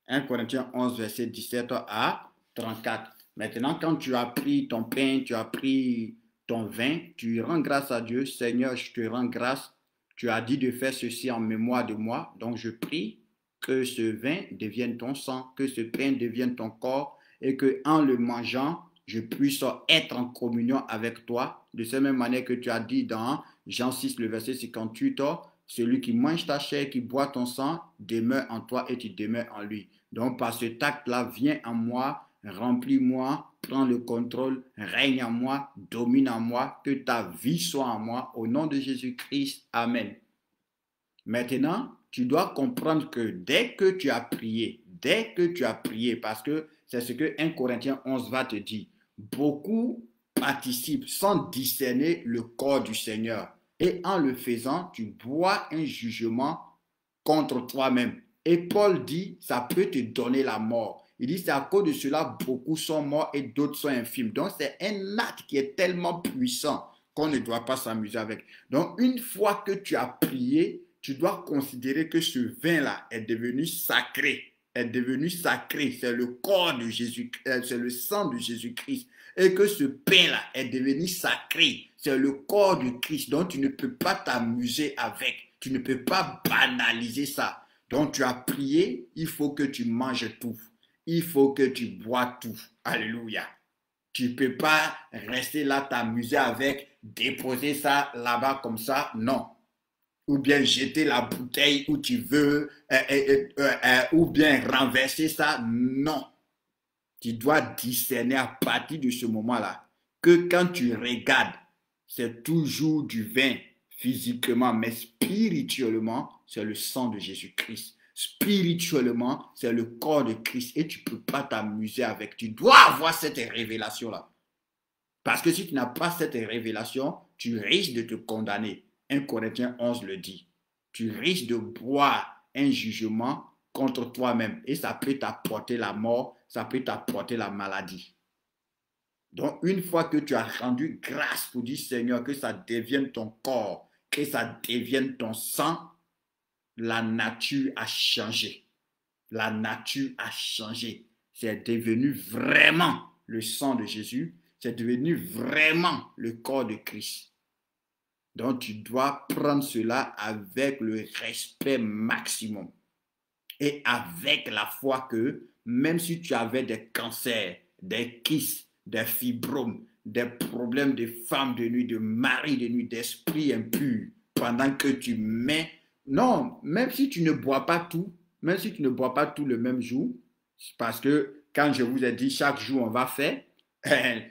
Speaker 1: 1 Corinthiens 11, verset 17 à 34. Maintenant, quand tu as pris ton pain, tu as pris ton vin, tu rends grâce à Dieu. Seigneur, je te rends grâce. Tu as dit de faire ceci en mémoire de moi. Donc, je prie que ce vin devienne ton sang, que ce pain devienne ton corps et que en le mangeant, je puisse être en communion avec toi. De cette même manière que tu as dit dans Jean 6, le verset 58, celui qui mange ta chair, qui boit ton sang, demeure en toi et tu demeures en lui. Donc, par ce acte-là, viens en moi, remplis-moi, prends le contrôle, règne en moi, domine en moi, que ta vie soit en moi. Au nom de Jésus-Christ, Amen. Maintenant, tu dois comprendre que dès que tu as prié, parce que c'est ce que 1 Corinthiens 11 va te dire, beaucoup participent sans discerner le corps du Seigneur. Et en le faisant, tu bois un jugement contre toi-même. Et Paul dit, ça peut te donner la mort. Il dit, c'est à cause de cela, beaucoup sont morts et d'autres sont infimes. Donc, c'est un acte qui est tellement puissant qu'on ne doit pas s'amuser avec. Donc, une fois que tu as prié, tu dois considérer que ce vin-là est devenu sacré. est devenu sacré. C'est le corps de Jésus, c'est le sang de Jésus-Christ. Et que ce pain-là est devenu sacré. C'est le corps de Christ. Donc tu ne peux pas t'amuser avec. Tu ne peux pas banaliser ça. Donc tu as prié, il faut que tu manges tout. Il faut que tu bois tout. Alléluia. Tu ne peux pas rester là, t'amuser avec, déposer ça là-bas comme ça. Non. Ou bien jeter la bouteille où tu veux, ou bien renverser ça. Non. Tu dois discerner à partir de ce moment-là que quand tu regardes, c'est toujours du vin physiquement, mais spirituellement, c'est le sang de Jésus-Christ. Spirituellement, c'est le corps de Christ et tu ne peux pas t'amuser avec. Tu dois avoir cette révélation-là. Parce que si tu n'as pas cette révélation, tu risques de te condamner. 1 Corinthiens 11 le dit. Tu risques de boire un jugement contre toi-même et ça peut t'apporter la mort, ça peut t'apporter la maladie. Donc, une fois que tu as rendu grâce pour dire, Seigneur, que ça devienne ton corps, que ça devienne ton sang, la nature a changé. La nature a changé. C'est devenu vraiment le sang de Jésus. C'est devenu vraiment le corps de Christ. Donc, tu dois prendre cela avec le respect maximum. Et avec la foi que, même si tu avais des cancers, des kystes, des fibromes, des problèmes de femmes de nuit, de mari de nuit, d'esprit impur, pendant que tu mets... Non, même si tu ne bois pas tout, même si tu ne bois pas tout le même jour, parce que quand je vous ai dit chaque jour on va faire,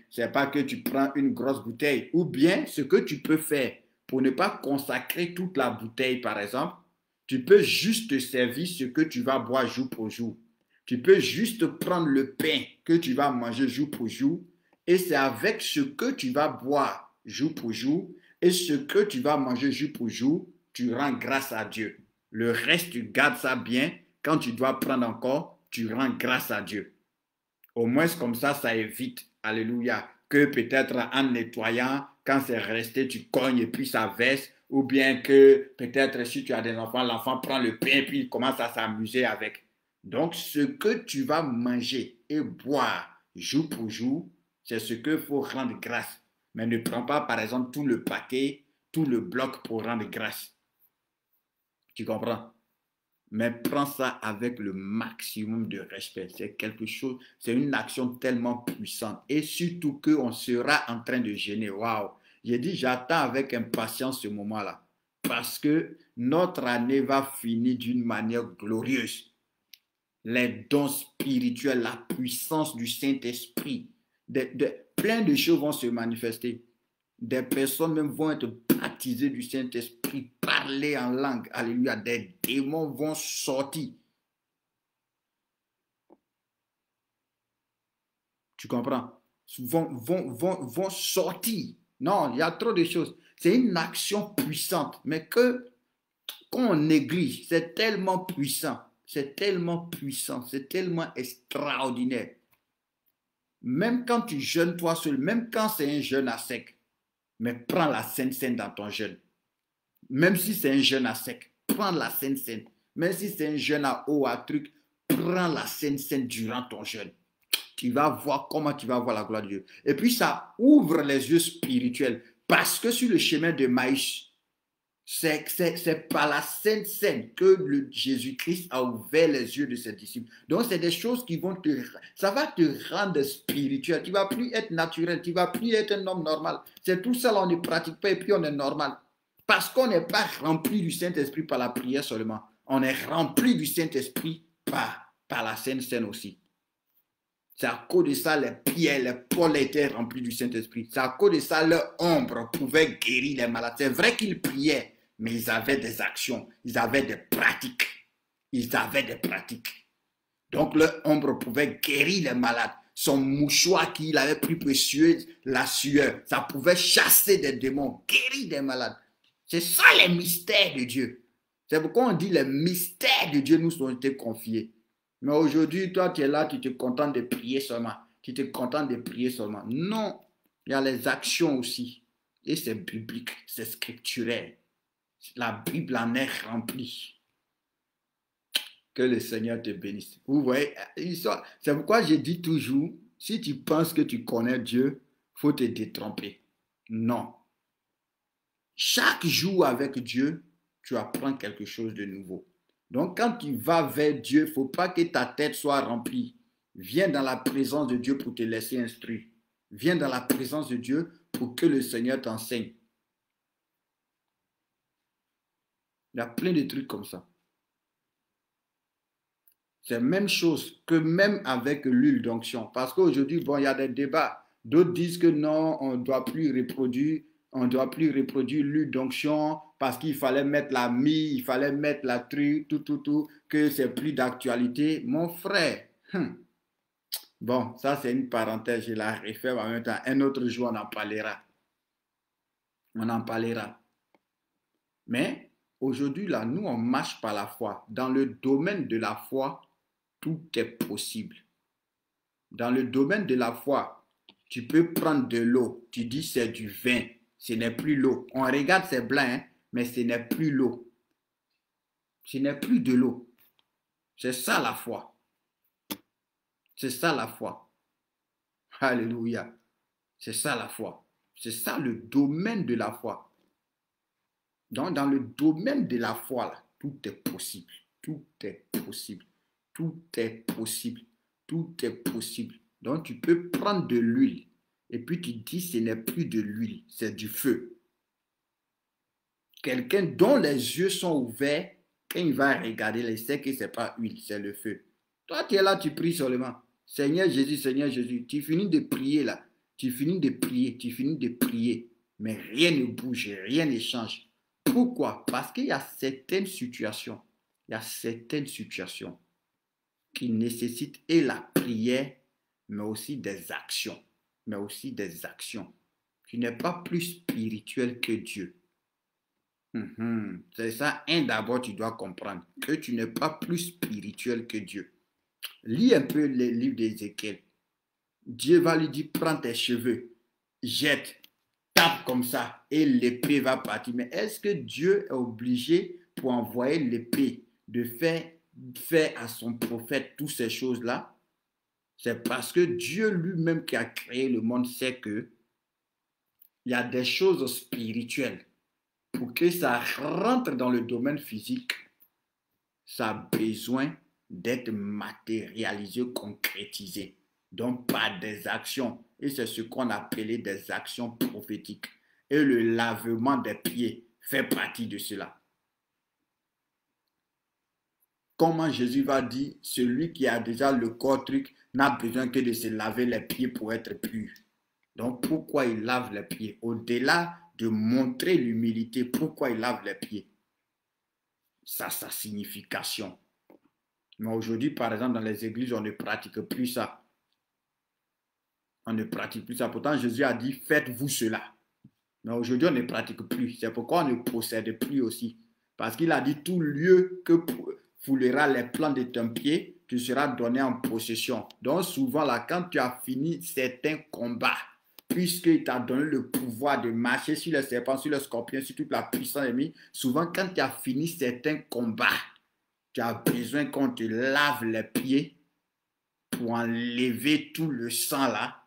Speaker 1: c'est pas que tu prends une grosse bouteille. Ou bien ce que tu peux faire pour ne pas consacrer toute la bouteille, par exemple, tu peux juste te servir ce que tu vas boire jour pour jour. Tu peux juste prendre le pain que tu vas manger jour pour jour et c'est avec ce que tu vas boire jour pour jour et ce que tu vas manger jour pour jour, tu rends grâce à Dieu. Le reste, tu gardes ça bien. Quand tu dois prendre encore, tu rends grâce à Dieu. Au moins, comme ça évite, alléluia, que peut-être en nettoyant, quand c'est resté, tu cognes et puis ça verse, ou bien que peut-être si tu as des enfants, l'enfant prend le pain et puis il commence à s'amuser avec. Donc, ce que tu vas manger et boire jour pour jour, c'est ce qu'il faut rendre grâce. Mais ne prends pas, par exemple, tout le paquet, tout le bloc pour rendre grâce. Tu comprends? Mais prends ça avec le maximum de respect. C'est quelque chose, c'est une action tellement puissante. Et surtout qu'on sera en train de gêner. Waouh! J'ai dit, j'attends avec impatience ce moment-là. Parce que notre année va finir d'une manière glorieuse. Les dons spirituels, la puissance du Saint-Esprit, plein de choses vont se manifester. Des personnes même vont être baptisées du Saint-Esprit, parler en langue. Alléluia. Des démons vont sortir. Tu comprends? Vont sortir. Non, il y a trop de choses. C'est une action puissante, mais qu'on néglige. C'est tellement puissant. C'est tellement puissant. C'est tellement extraordinaire. Même quand tu jeûnes toi seul, même quand c'est un jeûne à sec, mais prends la Sainte Seine dans ton jeûne. Même si c'est un jeûne à sec, prends la Sainte Seine. Même si c'est un jeûne à eau, à truc, prends la Sainte Seine durant ton jeûne. Tu vas voir comment tu vas voir la gloire de Dieu. Et puis ça ouvre les yeux spirituels. Parce que sur le chemin de Maïs, c'est par la Sainte Seine que Jésus-Christ a ouvert les yeux de ses disciples. Donc, c'est des choses qui vont ça va te rendre spirituel. Tu ne vas plus être naturel, tu ne vas plus être un homme normal. C'est tout ça, là, on ne pratique pas et puis on est normal. Parce qu'on n'est pas rempli du Saint-Esprit par la prière seulement. On est rempli du Saint-Esprit par la Sainte Seine aussi. C'est à cause de ça, les pierres, les Paul étaient remplis du Saint-Esprit. C'est à cause de ça, leur ombre pouvait guérir les malades. C'est vrai qu'ils priaient, mais ils avaient des actions, ils avaient des pratiques. Ils avaient des pratiques. Donc, leur ombre pouvait guérir les malades. Son mouchoir qu'il avait pris précieux, la sueur, ça pouvait chasser des démons, guérir des malades. C'est ça les mystères de Dieu. C'est pourquoi on dit les mystères de Dieu nous ont été confiés. Mais aujourd'hui, toi, tu es là, tu te contentes de prier seulement. Tu te contentes de prier seulement. Non, il y a les actions aussi. Et c'est biblique, c'est scripturaire. La Bible en est remplie. Que le Seigneur te bénisse. Vous voyez, c'est pourquoi je dis toujours, si tu penses que tu connais Dieu, il faut te détromper. Non. Chaque jour avec Dieu, tu apprends quelque chose de nouveau. Donc, quand tu vas vers Dieu, il ne faut pas que ta tête soit remplie. Viens dans la présence de Dieu pour te laisser instruire. Viens dans la présence de Dieu pour que le Seigneur t'enseigne. Il y a plein de trucs comme ça. C'est la même chose que même avec l'huile d'onction. Parce qu'aujourd'hui, bon, il y a des débats. D'autres disent que non, on ne doit plus reproduire l'huile d'onction parce qu'il fallait mettre la mie, il fallait mettre la truc, tout, que c'est plus d'actualité. Mon frère, bon, ça c'est une parenthèse, je la réfère en même temps. Un autre jour, on en parlera. On en parlera. Mais aujourd'hui, là, nous, on marche par la foi. Dans le domaine de la foi, tout est possible. Dans le domaine de la foi, tu peux prendre de l'eau, tu dis c'est du vin, ce n'est plus l'eau. On regarde, c'est blanc, hein, mais ce n'est plus l'eau. Ce n'est plus de l'eau. C'est ça la foi. C'est ça la foi. Alléluia. C'est ça la foi. C'est ça le domaine de la foi. Donc, dans le domaine de la foi, là, tout est possible. Tout est possible. Tout est possible. Tout est possible. Donc, tu peux prendre de l'huile et puis tu dis ce n'est plus de l'huile, c'est du feu. Quelqu'un dont les yeux sont ouverts, quand il va regarder, il sait que ce n'est pas huile, c'est le feu. Toi, tu es là, tu pries seulement. Seigneur Jésus, tu finis de prier là. Tu finis de prier. Mais rien ne bouge, rien ne change. Pourquoi? Parce qu'il y a certaines situations, qui nécessitent et la prière, mais aussi des actions. Tu n'es pas plus spirituel que Dieu. C'est ça, d'abord, tu dois comprendre que tu n'es pas plus spirituel que Dieu. Lis un peu les livres d'Ézéchiel. Dieu va lui dire, prends tes cheveux, jette, tape comme ça et l'épée va partir. Mais est-ce que Dieu est obligé pour envoyer l'épée de faire à son prophète toutes ces choses-là? C'est parce que Dieu lui-même qui a créé le monde sait que il y a des choses spirituelles. Pour que ça rentre dans le domaine physique, ça a besoin d'être matérialisé, concrétisé. Donc par des actions. Et c'est ce qu'on appelait des actions prophétiques. Et le lavement des pieds fait partie de cela. Comment Jésus va dire, celui qui a déjà le corps truc n'a besoin que de se laver les pieds pour être pur. Donc pourquoi il lave les pieds? Au-delà de montrer l'humilité, pourquoi il lave les pieds? Ça, sa signification. Mais aujourd'hui, par exemple, dans les églises, on ne pratique plus ça. On ne pratique plus ça. Pourtant, Jésus a dit, faites-vous cela. Mais aujourd'hui, on ne pratique plus. C'est pourquoi on ne possède plus aussi. Parce qu'il a dit, tout lieu que foulera les plans de ton pied, tu seras donné en possession. Donc souvent, là, quand tu as fini certains combats, puisqu'il t'a donné le pouvoir de marcher sur les serpents, sur les scorpions, sur toute la puissance ennemie, souvent, quand tu as fini certains combats, tu as besoin qu'on te lave les pieds pour enlever tout le sang là,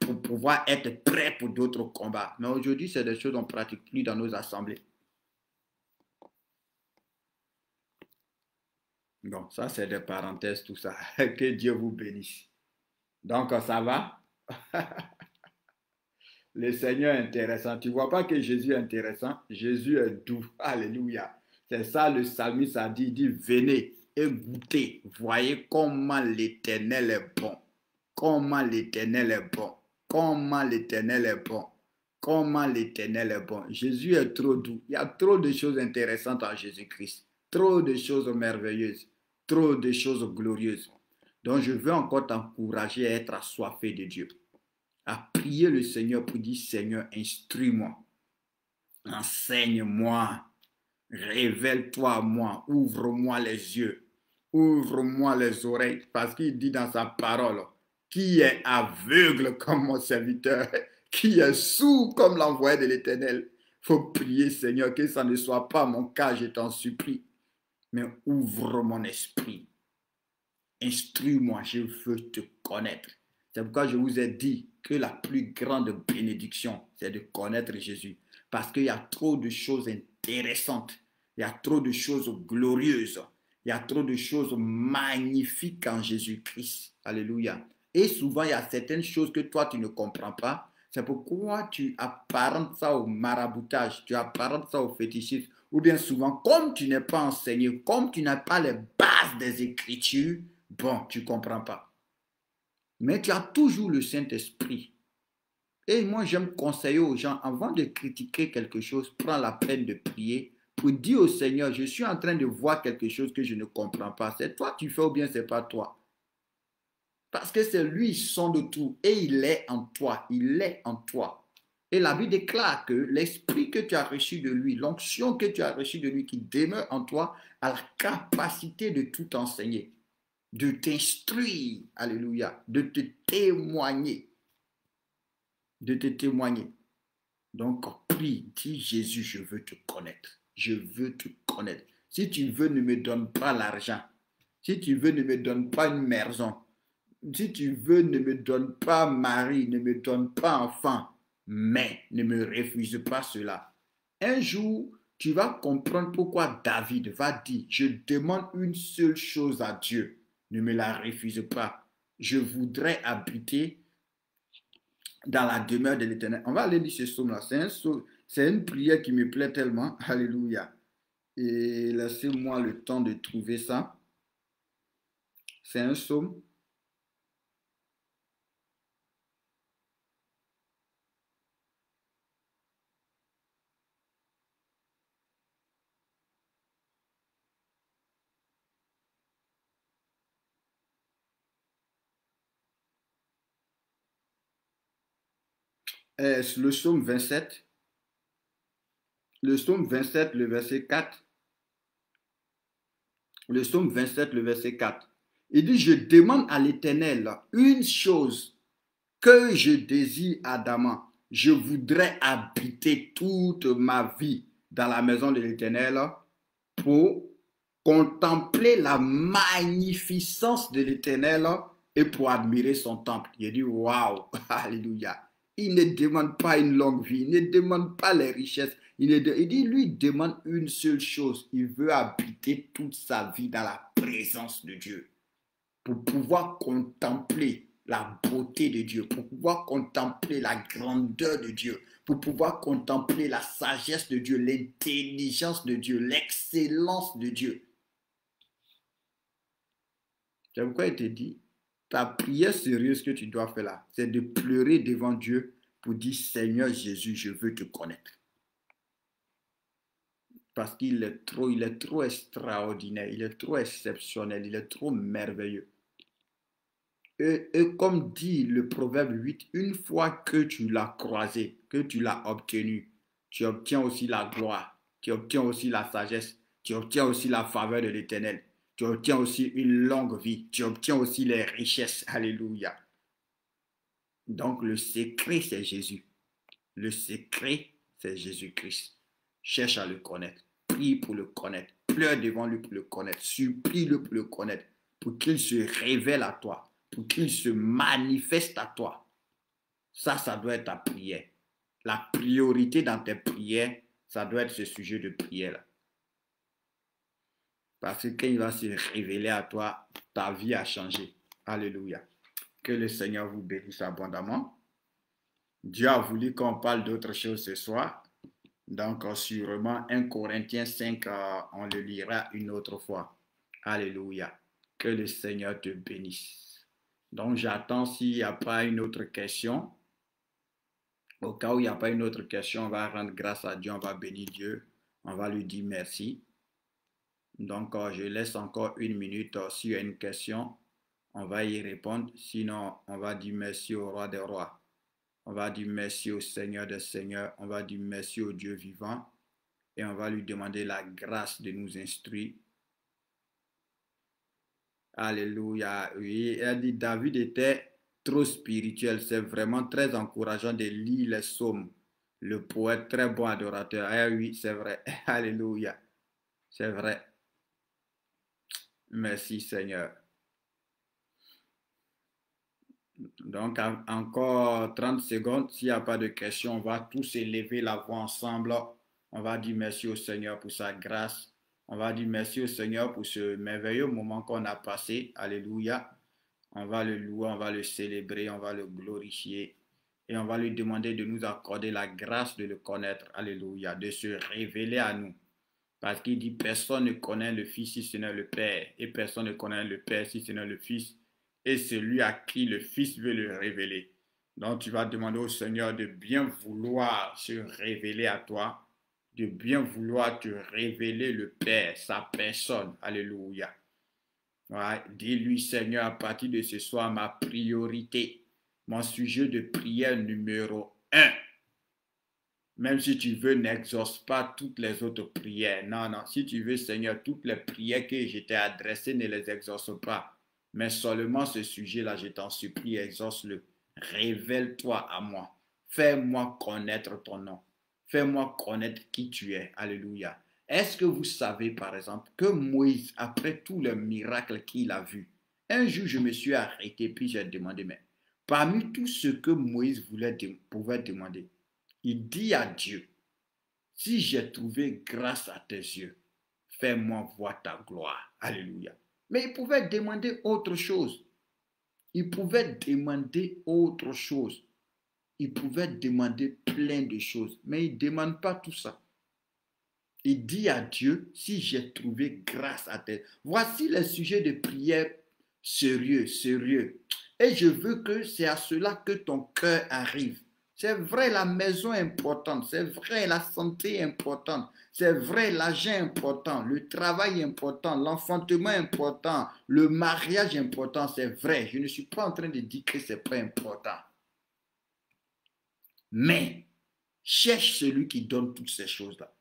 Speaker 1: pour pouvoir être prêt pour d'autres combats. Mais aujourd'hui, c'est des choses qu'on ne pratique plus dans nos assemblées. Bon, ça, c'est des parenthèses, tout ça. Que Dieu vous bénisse. Donc, ça va? Le Seigneur est intéressant. Tu ne vois pas que Jésus est intéressant? Jésus est doux. Alléluia. C'est ça le psalmiste a dit. Il dit, venez et goûtez. Voyez comment l'Éternel est bon. Comment l'Éternel est bon. Comment l'Éternel est bon. Comment l'Éternel est bon. Jésus est trop doux. Il y a trop de choses intéressantes en Jésus-Christ. Trop de choses merveilleuses. Trop de choses glorieuses. Donc, je veux encore t'encourager à être assoiffé de Dieu. À prier le Seigneur pour dire, Seigneur, instruis-moi. Enseigne-moi. Révèle-toi à moi. Ouvre-moi les yeux. Ouvre-moi les oreilles. Parce qu'il dit dans sa parole, qui est aveugle comme mon serviteur, qui est sourd comme l'envoyé de l'Éternel. Il faut prier, Seigneur, que ça ne soit pas mon cas, je t'en supplie. mais ouvre mon esprit. Instruis-moi, je veux te connaître. C'est pourquoi je vous ai dit que la plus grande bénédiction, c'est de connaître Jésus. Parce qu'il y a trop de choses intéressantes, il y a trop de choses glorieuses, il y a trop de choses magnifiques en Jésus-Christ. Alléluia. Et souvent, il y a certaines choses que toi, tu ne comprends pas. C'est pourquoi tu apparentes ça au maraboutage, tu apparentes ça au fétichisme. Ou bien souvent, comme tu n'es pas enseigné, comme tu n'as pas les bases des Écritures, bon, tu ne comprends pas. Mais tu as toujours le Saint-Esprit. Et moi, j'aime conseiller aux gens, avant de critiquer quelque chose, prends la peine de prier pour dire au Seigneur, je suis en train de voir quelque chose que je ne comprends pas. C'est toi qui fais ou bien c'est pas toi. Parce que c'est lui, il sonde tout et il est en toi. Il est en toi. Et la Bible déclare que l'esprit que tu as reçu de lui, l'onction que tu as reçue de lui qui demeure en toi, a la capacité de tout enseigner, de t'instruire, alléluia, de te témoigner, de te témoigner. Donc, prie, dis Jésus, je veux te connaître. Je veux te connaître. Si tu veux, ne me donne pas l'argent. Si tu veux, ne me donne pas une maison. Si tu veux, ne me donne pas mari, ne me donne pas enfant. Mais ne me refuse pas cela. Un jour, tu vas comprendre pourquoi David va dire, je demande une seule chose à Dieu. Ne me la refuse pas. Je voudrais habiter dans la demeure de l'Éternel. On va aller lire ce psaume-là. C'est une prière qui me plaît tellement. Alléluia. Et laissez-moi le temps de trouver ça. C'est un psaume. Le psaume 27. Le psaume 27, le verset 4. Le psaume 27, le verset 4. Il dit, je demande à l'Éternel une chose que je désire ardemment. Je voudrais habiter toute ma vie dans la maison de l'Éternel pour contempler la magnificence de l'Éternel et pour admirer son temple. Il dit, waouh, alléluia. Il ne demande pas une longue vie, il ne demande pas les richesses. Il dit, lui, il demande une seule chose. Il veut habiter toute sa vie dans la présence de Dieu pour pouvoir contempler la beauté de Dieu, pour pouvoir contempler la grandeur de Dieu, pour pouvoir contempler la sagesse de Dieu, l'intelligence de Dieu, l'excellence de Dieu. C'est pourquoi il te dit, ta prière sérieuse que tu dois faire là, c'est de pleurer devant Dieu pour dire, Seigneur Jésus, je veux te connaître. Parce qu'il est trop extraordinaire, il est trop exceptionnel, il est trop merveilleux. Et comme dit le Proverbe 8, une fois que tu l'as croisé, que tu l'as obtenu, tu obtiens aussi la gloire, tu obtiens aussi la sagesse, tu obtiens aussi la faveur de l'Éternel, tu obtiens aussi une longue vie, tu obtiens aussi les richesses. Alléluia. Donc le secret, c'est Jésus. Le secret, c'est Jésus-Christ. Cherche à le connaître. Prie pour le connaître. Pleure devant lui pour le connaître. Supplie-le pour le connaître. Pour qu'il se révèle à toi. Pour qu'il se manifeste à toi. Ça doit être ta prière. La priorité dans tes prières, ça doit être ce sujet de prière-là. Parce que quand il va se révéler à toi, ta vie a changé. Alléluia. Que le Seigneur vous bénisse abondamment. Dieu a voulu qu'on parle d'autre chose ce soir. Donc, sûrement, 1 Corinthiens 5, on le lira une autre fois. Alléluia. Que le Seigneur te bénisse. Donc, j'attends s'il n'y a pas une autre question. Au cas où il n'y a pas une autre question, on va rendre grâce à Dieu, on va bénir Dieu, on va lui dire merci. Donc, je laisse encore une minute. S'il y a une question, on va y répondre. Sinon, on va dire merci au roi des rois. On va dire merci au Seigneur des seigneurs. On va dire merci au Dieu vivant. Et on va lui demander la grâce de nous instruire. Alléluia. Oui, elle dit David était trop spirituel. C'est vraiment très encourageant de lire les psaumes. Le poète, très bon adorateur. Ah oui, c'est vrai. Alléluia. C'est vrai. Merci Seigneur. Donc, encore 30 secondes. S'il n'y a pas de questions, on va tous élever la voix ensemble. On va dire merci au Seigneur pour sa grâce. On va dire merci au Seigneur pour ce merveilleux moment qu'on a passé. Alléluia. On va le louer, on va le célébrer, on va le glorifier. Et on va lui demander de nous accorder la grâce de le connaître. Alléluia. De se révéler à nous. Parce qu'il dit, personne ne connaît le Fils si ce n'est le Père. Et personne ne connaît le Père si ce n'est le Fils. Et celui à qui le Fils veut le révéler. Donc tu vas demander au Seigneur de bien vouloir se révéler à toi. De bien vouloir te révéler le Père, sa personne. Alléluia. Ouais, dis-lui, Seigneur, à partir de ce soir, ma priorité, mon sujet de prière numéro 1. Même si tu veux, n'exauce pas toutes les autres prières. Non, non. Si tu veux, Seigneur, toutes les prières que je t'ai adressées, ne les exauce pas. Mais seulement ce sujet-là, je t'en supplie, exauce-le. Révèle-toi à moi. Fais-moi connaître ton nom. Fais-moi connaître qui tu es. Alléluia. Est-ce que vous savez, par exemple, que Moïse, après tout le miracle qu'il a vu, un jour, je me suis arrêté, puis j'ai demandé, mais parmi tout ce que Moïse pouvait demander, il dit à Dieu, si j'ai trouvé grâce à tes yeux, fais-moi voir ta gloire. Alléluia. Mais il pouvait demander autre chose. Il pouvait demander autre chose. Il pouvait demander plein de choses. Mais il ne demande pas tout ça. Il dit à Dieu, si j'ai trouvé grâce à tes... Voici les sujets de prière sérieux, sérieux. Et je veux que c'est à cela que ton cœur arrive. C'est vrai, la maison est importante. C'est vrai, la santé est importante. C'est vrai, l'argent est important. Le travail est important. L'enfantement est important. Le mariage est important. C'est vrai. Je ne suis pas en train de dire que ce n'est pas important. Mais cherche celui qui donne toutes ces choses-là.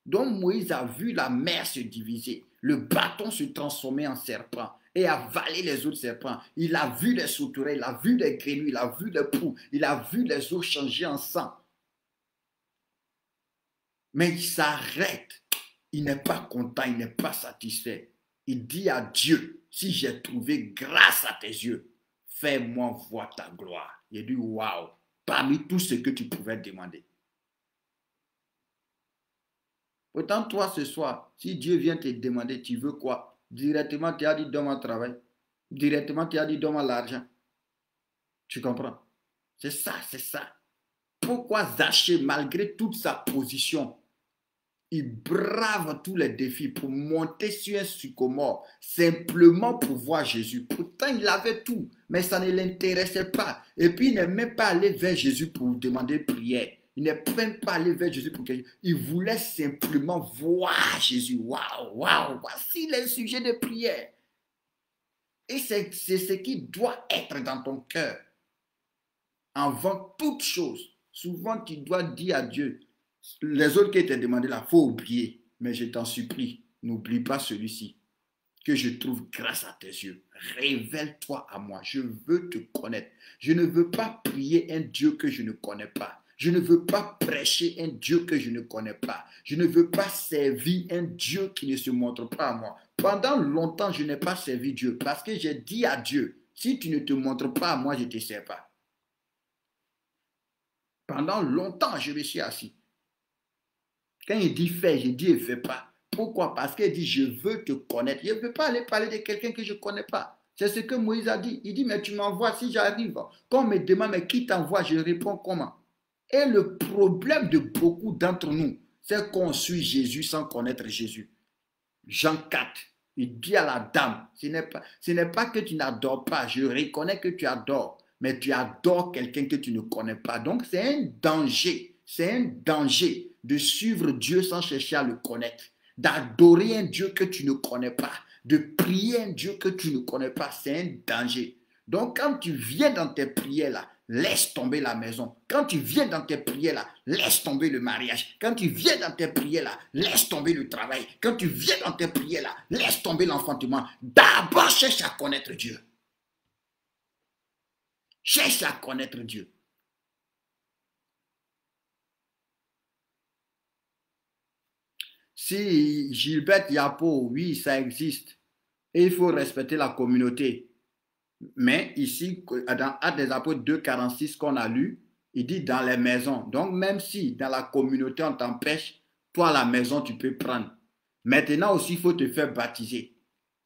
Speaker 1: Donc Moïse a vu la mer se diviser, le bâton se transformer en serpent et avaler les autres serpents. Il a vu les sauterelles, il a vu les grenouilles, il a vu les poux, il a vu les eaux changer en sang. Mais il s'arrête. Il n'est pas content, il n'est pas satisfait. Il dit à Dieu, si j'ai trouvé grâce à tes yeux, fais-moi voir ta gloire. Il dit, waouh, parmi tout ce que tu pouvais demander. Autant toi ce soir, si Dieu vient te demander, tu veux quoi? Directement, tu as dit, donne-moi un travail. Directement, tu as dit, donne-moi l'argent. Tu comprends? C'est ça, c'est ça. Pourquoi Zachée, malgré toute sa position, il brave tous les défis pour monter sur un sycomore, simplement pour voir Jésus. Pourtant, il avait tout, mais ça ne l'intéressait pas. Et puis, il n'est même pas allé vers Jésus pour demander prière. Il n'est même pas allé vers Jésus pour quelque chose. Il voulait simplement voir Jésus. Waouh, waouh, voici les sujets de prière. Et c'est ce qui doit être dans ton cœur. Avant toute chose, souvent tu dois dire à Dieu, les autres qui t'ont demandé là, il faut oublier. Mais je t'en supplie, n'oublie pas celui-ci, que je trouve grâce à tes yeux. Révèle-toi à moi. Je veux te connaître. Je ne veux pas prier un Dieu que je ne connais pas. Je ne veux pas prêcher un Dieu que je ne connais pas. Je ne veux pas servir un Dieu qui ne se montre pas à moi. Pendant longtemps, je n'ai pas servi Dieu parce que j'ai dit à Dieu, si tu ne te montres pas à moi, je ne te sers pas. Pendant longtemps, je me suis assis. Quand il dit fais, je dis ne fais pas. Pourquoi? Parce qu'il dit je veux te connaître. Je ne veux pas aller parler de quelqu'un que je ne connais pas. C'est ce que Moïse a dit. Il dit mais tu m'envoies si j'arrive. Quand on me demande mais qui t'envoie, je réponds comment? Et le problème de beaucoup d'entre nous, c'est qu'on suit Jésus sans connaître Jésus. Jean 4, il dit à la dame, ce n'est pas que tu n'adores pas, je reconnais que tu adores, mais tu adores quelqu'un que tu ne connais pas. Donc c'est un danger de suivre Dieu sans chercher à le connaître, d'adorer un Dieu que tu ne connais pas, de prier un Dieu que tu ne connais pas, c'est un danger. Donc quand tu viens dans tes prières là, laisse tomber la maison. Quand tu viens dans tes prières là, laisse tomber le mariage. Quand tu viens dans tes prières là, laisse tomber le travail. Quand tu viens dans tes prières là, laisse tomber l'enfantement. D'abord, cherche à connaître Dieu. Cherche à connaître Dieu. Si Gilbert Yapo, oui, ça existe. et il faut respecter la communauté. Mais ici, dans Actes des Apôtres 2,46 qu'on a lu, il dit dans les maisons. Donc, même si dans la communauté on t'empêche, toi à la maison tu peux prendre. Maintenant aussi, il faut te faire baptiser.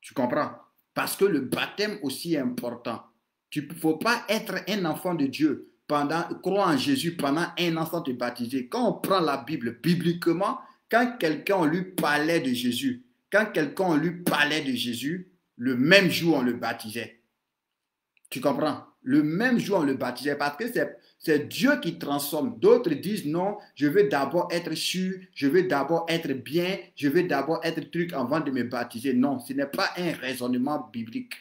Speaker 1: Tu comprends? Parce que le baptême aussi est important. Il ne faut pas être un enfant de Dieu, croire en Jésus pendant un an sans te baptiser. Quand on prend la Bible, bibliquement, quand quelqu'un lui parlait de Jésus, le même jour on le baptisait. Tu comprends? Le même jour, on le baptisait parce que c'est Dieu qui transforme. D'autres disent non, je veux d'abord être sûr, je veux d'abord être bien, je veux d'abord être truc avant de me baptiser. Non, ce n'est pas un raisonnement biblique.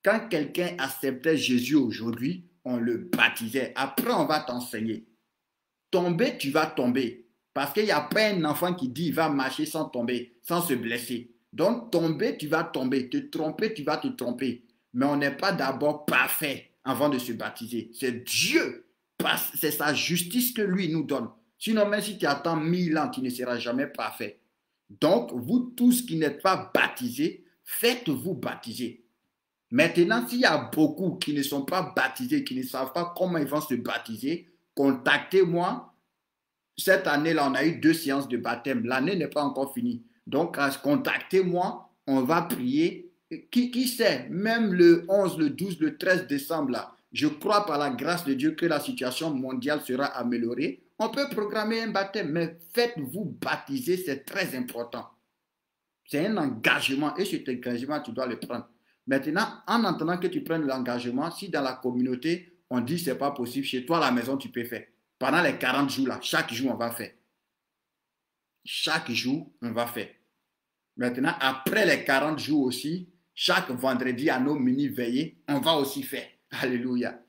Speaker 1: Quand quelqu'un acceptait Jésus aujourd'hui, on le baptisait. Après, on va t'enseigner. Tomber, tu vas tomber. Parce qu'il n'y a pas un enfant qui dit il va marcher sans tomber, sans se blesser. Donc, tomber, tu vas tomber. Te tromper, tu vas te tromper. Mais on n'est pas d'abord parfait avant de se baptiser. C'est Dieu. C'est sa justice que lui nous donne. Sinon, même si tu attends 1000 ans, tu ne seras jamais parfait. Donc, vous tous qui n'êtes pas baptisés, faites-vous baptiser. Maintenant, s'il y a beaucoup qui ne sont pas baptisés, qui ne savent pas comment ils vont se baptiser, contactez-moi. Cette année-là, on a eu 2 séances de baptême. L'année n'est pas encore finie. Donc, contactez-moi, on va prier. Qui sait, même le 11, le 12, le 13 décembre, là, je crois par la grâce de Dieu que la situation mondiale sera améliorée. On peut programmer un baptême, mais faites-vous baptiser, c'est très important. C'est un engagement et cet engagement, tu dois le prendre. Maintenant, en entendant que tu prennes l'engagement, si dans la communauté, on dit que ce n'est pas possible, chez toi à la maison, tu peux faire. Pendant les 40 jours là, chaque jour, on va faire. Chaque jour, on va faire. Maintenant, après les 40 jours aussi, chaque vendredi à nos mini-veillées, on va aussi faire. Alléluia.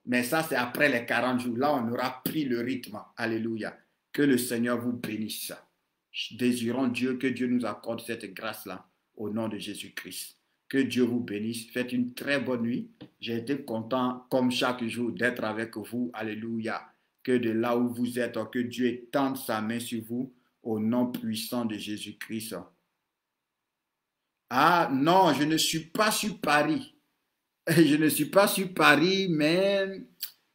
Speaker 1: Mais ça, c'est après les 40 jours. Là, on aura pris le rythme. Alléluia. Que le Seigneur vous bénisse. Désirons Dieu, que Dieu nous accorde cette grâce-là au nom de Jésus-Christ. Que Dieu vous bénisse. Faites une très bonne nuit. J'ai été content, comme chaque jour, d'être avec vous. Alléluia. Que de là où vous êtes, que Dieu étende sa main sur vous au nom puissant de Jésus-Christ. Ah non, je ne suis pas sur Paris. Je ne suis pas sur Paris, mais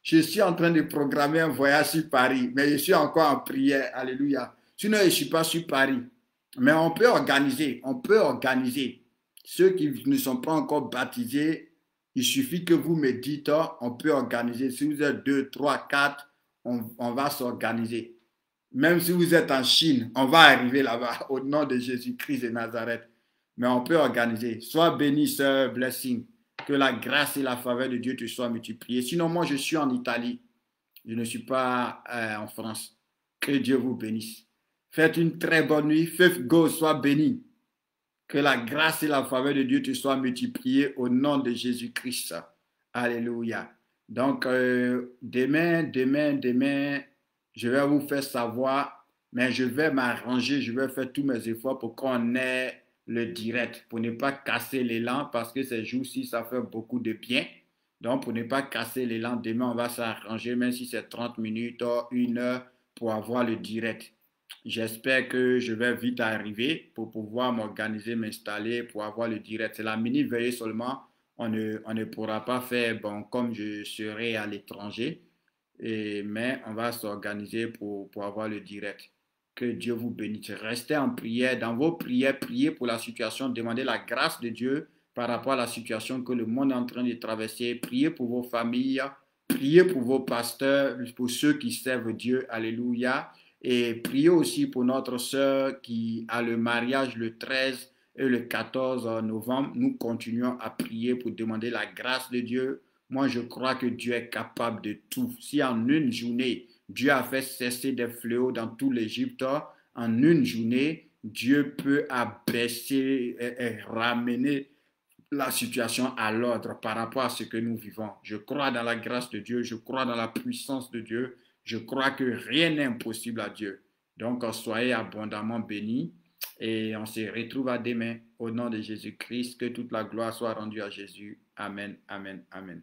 Speaker 1: je suis en train de programmer un voyage sur Paris. Mais je suis encore en prière. Alléluia. Sinon, je ne suis pas sur Paris. Mais on peut organiser. On peut organiser. Ceux qui ne sont pas encore baptisés, il suffit que vous me dites, on peut organiser. Si vous êtes 2, 3, 4, on va s'organiser. Même si vous êtes en Chine, on va arriver là-bas au nom de Jésus-Christ de Nazareth. Mais on peut organiser. Sois béni, sœur Blessing. Que la grâce et la faveur de Dieu te soient multipliées. Sinon, moi, je suis en Italie. Je ne suis pas en France. Que Dieu vous bénisse. Faites une très bonne nuit. Faith Go, sois béni. Que la grâce et la faveur de Dieu te soient multipliées au nom de Jésus-Christ. Alléluia. Donc, demain, je vais vous faire savoir, mais je vais m'arranger, je vais faire tous mes efforts pour qu'on ait le direct, pour ne pas casser l'élan, parce que ces jours-ci, ça fait beaucoup de bien. Donc, pour ne pas casser l'élan, demain, on va s'arranger, même si c'est 30 minutes ou 1 heure, pour avoir le direct. J'espère que je vais vite arriver pour pouvoir m'organiser, m'installer, pour avoir le direct. C'est la mini-veillée seulement. On ne pourra pas faire, bon, comme je serai à l'étranger, mais on va s'organiser pour avoir le direct. Que Dieu vous bénisse. Restez en prière. Dans vos prières, priez pour la situation. Demandez la grâce de Dieu par rapport à la situation que le monde est en train de traverser. Priez pour vos familles. Priez pour vos pasteurs, pour ceux qui servent Dieu. Alléluia. Et priez aussi pour notre sœur qui a le mariage le 13 et le 14 novembre. Nous continuons à prier pour demander la grâce de Dieu. Moi, je crois que Dieu est capable de tout. Si en une journée, Dieu a fait cesser des fléaux dans tout l'Égypte, en une journée, Dieu peut abaisser et ramener la situation à l'ordre par rapport à ce que nous vivons. Je crois dans la grâce de Dieu, je crois dans la puissance de Dieu, je crois que rien n'est impossible à Dieu. Donc, soyez abondamment bénis et on se retrouve à demain au nom de Jésus-Christ. Que toute la gloire soit rendue à Jésus. Amen, amen, amen.